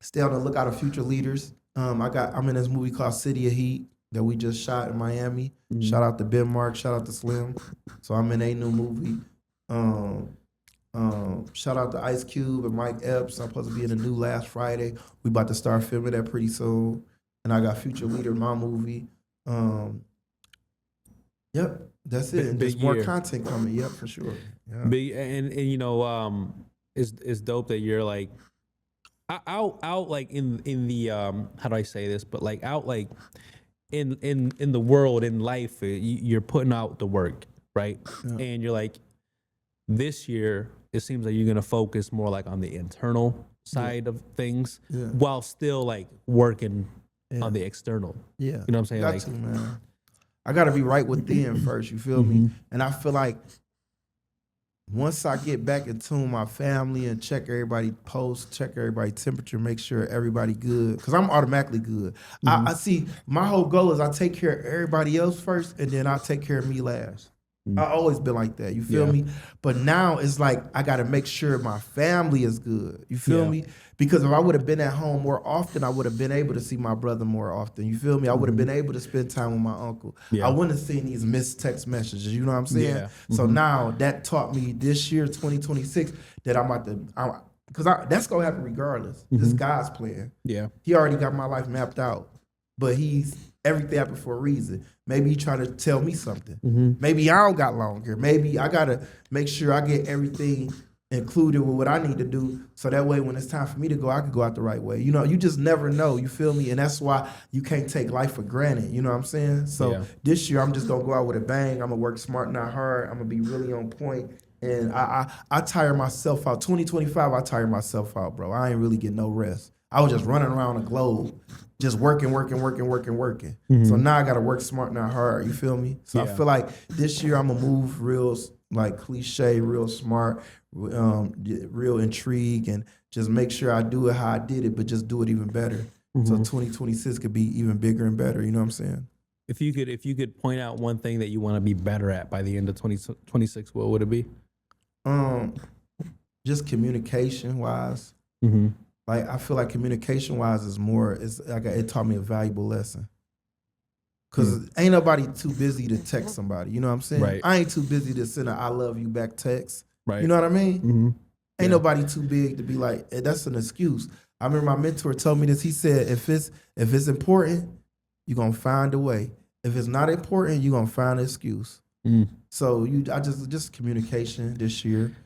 Stay on the lookout of future leaders. I'm in this movie called City of Heat that we just shot in Miami. Shout out to Ben Mark, shout out to Slim. So I'm in a new movie. Shout out to Ice Cube and Mike Epps. I'm supposed to be in the new Last Friday. We about to start filming that pretty soon. And I got Future Leader in my movie. Yep, that's it. And big just more year. content coming. Yep, for sure. Yeah. Big and you know, it's dope that you're like out like in the how do I say this? But like out like in the world, in life, you're putting out the work, right? Yeah. And you're like, this year it seems like you're gonna focus more like on the internal side of things, while still like working on the external. Yeah. You know what I'm saying? Got to, man. I gotta be right within first, you feel me? And I feel like once I get back in tune with my family and check everybody posts, check everybody temperature, make sure everybody good, because I'm automatically good. I see my whole goal is I take care of everybody else first and then I take care of me last. I always been like that, you feel me? But now it's like I gotta make sure my family is good, you feel me? Because if I would have been at home more often, I would have been able to see my brother more often, you feel me? I would have been able to spend time with my uncle. I wouldn't have seen these missed text messages, you know what I'm saying? So now that taught me this year, 2026, that because that's gonna happen regardless. This is God's plan. Yeah. He already got my life mapped out, but everything happened for a reason. Maybe he trying to tell me something. Maybe I don't got longer. Maybe I gotta make sure I get everything included with what I need to do, so that way when it's time for me to go, I can go out the right way. You know, you just never know. You feel me? And that's why you can't take life for granted. You know what I'm saying? So this year I'm just gonna go out with a bang. I'm gonna work smart, not hard. I'm gonna be really on point. And I tire myself out. 2025, I tire myself out, bro. I ain't really get no rest. I was just running around the globe, just working. So now I got to work smart, not hard. You feel me? So I feel like this year I'm gonna move real, like cliche, real smart, real intrigue, and just make sure I do it how I did it, but just do it even better. So 2026 could be even bigger and better. You know what I'm saying? If you could point out one thing that you want to be better at by the end of 2026, what would it be? Just communication wise. Like I feel like communication wise is more. It's like it taught me a valuable lesson. Cause ain't nobody too busy to text somebody. You know what I'm saying? Right. I ain't too busy to send a "I love you" back text. Right. You know what I mean? Ain't nobody too big to be like, hey, that's an excuse. I remember my mentor told me this. He said, if it's important, you're gonna find a way. If it's not important, you're gonna find an excuse. So I just communication this year.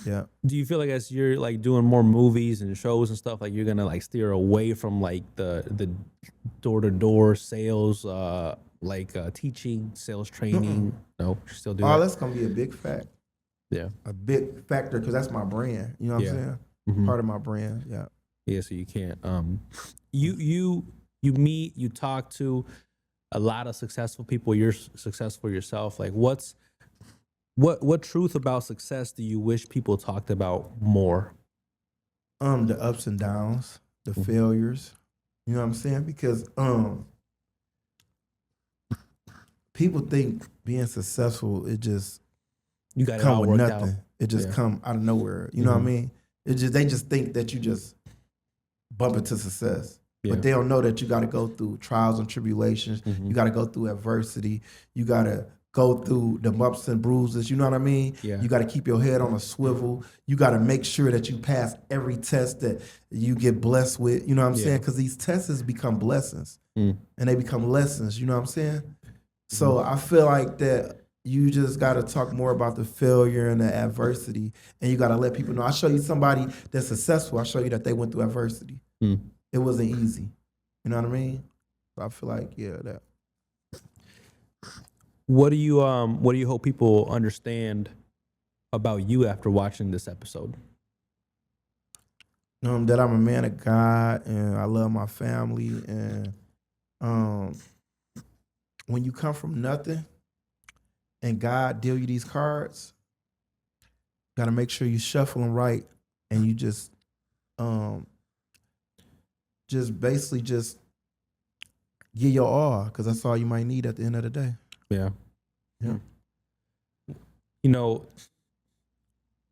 Yeah. Do you feel like as you're like doing more movies and shows and stuff, like you're gonna like steer away from like the door-to-door sales, teaching, sales training? No, you still do that? That's gonna be a big fact. Yeah. A big factor because that's my brand. You know what I'm saying? Part of my brand. Yeah. Yeah. So you can't. You meet, you talk to a lot of successful people. You're successful yourself. Like what truth about success do you wish people talked about more? The ups and downs, the failures. You know what I'm saying? Because people think being successful, it just you got come it with worked nothing. out. It just come out of nowhere. You know what I mean? They just think that you just bump into success. But they don't know that you got to go through trials and tribulations. You got to go through adversity. You got to go through the bumps and bruises. You know what I mean? Yeah. You got to keep your head on a swivel. You got to make sure that you pass every test that you get blessed with. You know what I'm saying? Because these tests become blessings and they become lessons. You know what I'm saying? So I feel like that you just got to talk more about the failure and the adversity, and you got to let people know. I show you somebody that's successful. I show you that they went through adversity. It wasn't easy. You know what I mean? So I feel like, that. What do you hope people understand about you after watching this episode? That I'm a man of God and I love my family, and when you come from nothing and God deal you these cards, you gotta make sure you shuffle them right, and you just basically just give your all, because that's all you might need at the end of the day. Yeah.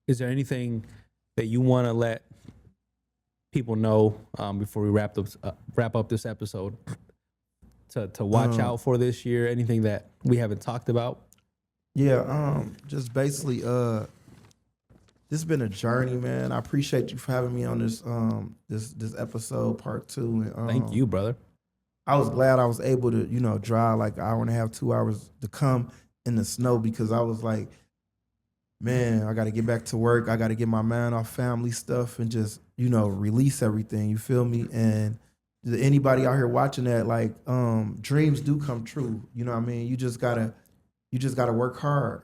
Is there anything that you want to let people know before we wrap up this episode to watch out for this year? Anything that we haven't talked about? Just basically, this has been a journey, man. I appreciate you for having me on this episode, part 2. And, thank you, brother. I was glad I was able to, drive like an hour and a half, 2 hours to come in the snow, because I was like, man, I got to get back to work. I got to get my mind off family stuff and just, release everything. You feel me? And anybody out here watching that, like, dreams do come true. You know what I mean? You just gotta work hard.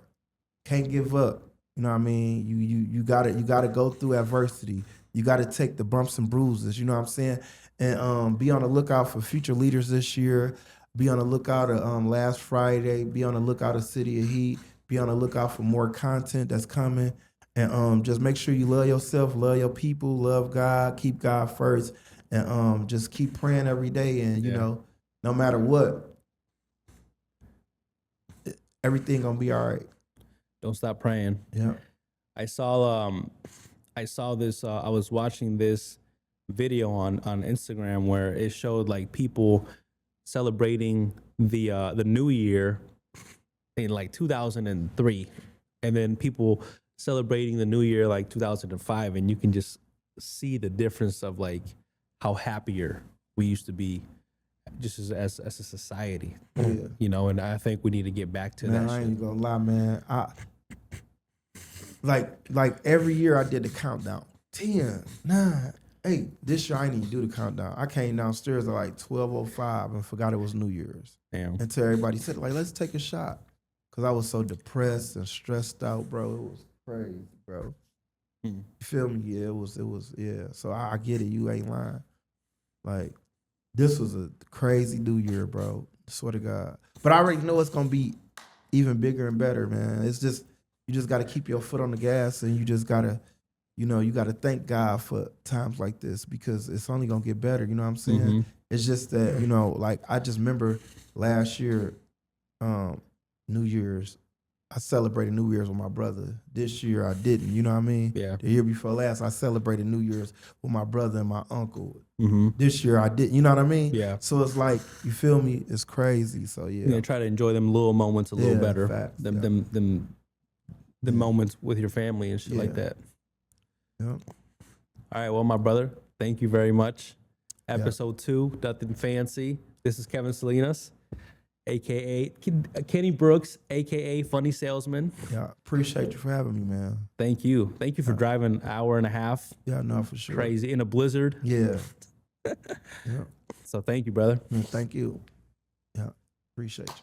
Can't give up. You know what I mean? You gotta go through adversity. You gotta take the bumps and bruises. You know what I'm saying? And be on the lookout for future leaders this year. Be on the lookout of Last Friday. Be on the lookout of City of Heat. Be on the lookout for more content that's coming. And just make sure you love yourself, love your people, love God, keep God first, and just keep praying every day. And no matter what, everything gonna be all right. Don't stop praying. Yeah. I saw this. I was watching this video on Instagram where it showed like people celebrating the new year in like 2003, and then people celebrating the new year like 2005, and you can just see the difference of like how happier we used to be just as a society. Yeah. You know, and I think we need to get back to Man, that I shit. ain't gonna lie, man. Like every year I did the countdown. 10, 9, 8. This year I didn't even do the countdown. I came downstairs at like 12:05 and forgot it was New Year's. Damn. Until everybody said, like, let's take a shot. Cause I was so depressed and stressed out, bro. It was crazy, bro. You feel me? Yeah, it was, yeah. So I get it. You ain't lying. Like, this was a crazy New Year, bro. Swear to God. But I already know it's gonna be even bigger and better, man. It's just, you just gotta keep your foot on the gas, and you just gotta, you know, you gotta thank God for times like this, because it's only gonna get better. You know what I'm saying? It's just that, you know, like, I just remember last year, New Year's, I celebrated New Year's with my brother. This year I didn't, you know what I mean? Yeah. The year before last, I celebrated New Year's with my brother and my uncle. Mm-hmm. This year I didn't, you know what I mean? Yeah. So it's like, you feel me? It's crazy. So yeah. You know, try to enjoy them little moments a little Yeah, better. facts, Them moments with your family and shit like Yeah. that. Yeah. All right, well, my brother, thank you very much. Episode 2, Nothing Fancy. This is Kevin Salinas, a.k.a. Kenny Brooks, a.k.a. Funny Salesman. Yeah. Appreciate you for having me, man. Thank you. Thank you for driving an hour and a half. Yeah, no, for sure. Crazy. In a blizzard. Yeah. Yeah. So thank you, brother. Man, thank you. Yeah. Appreciate you.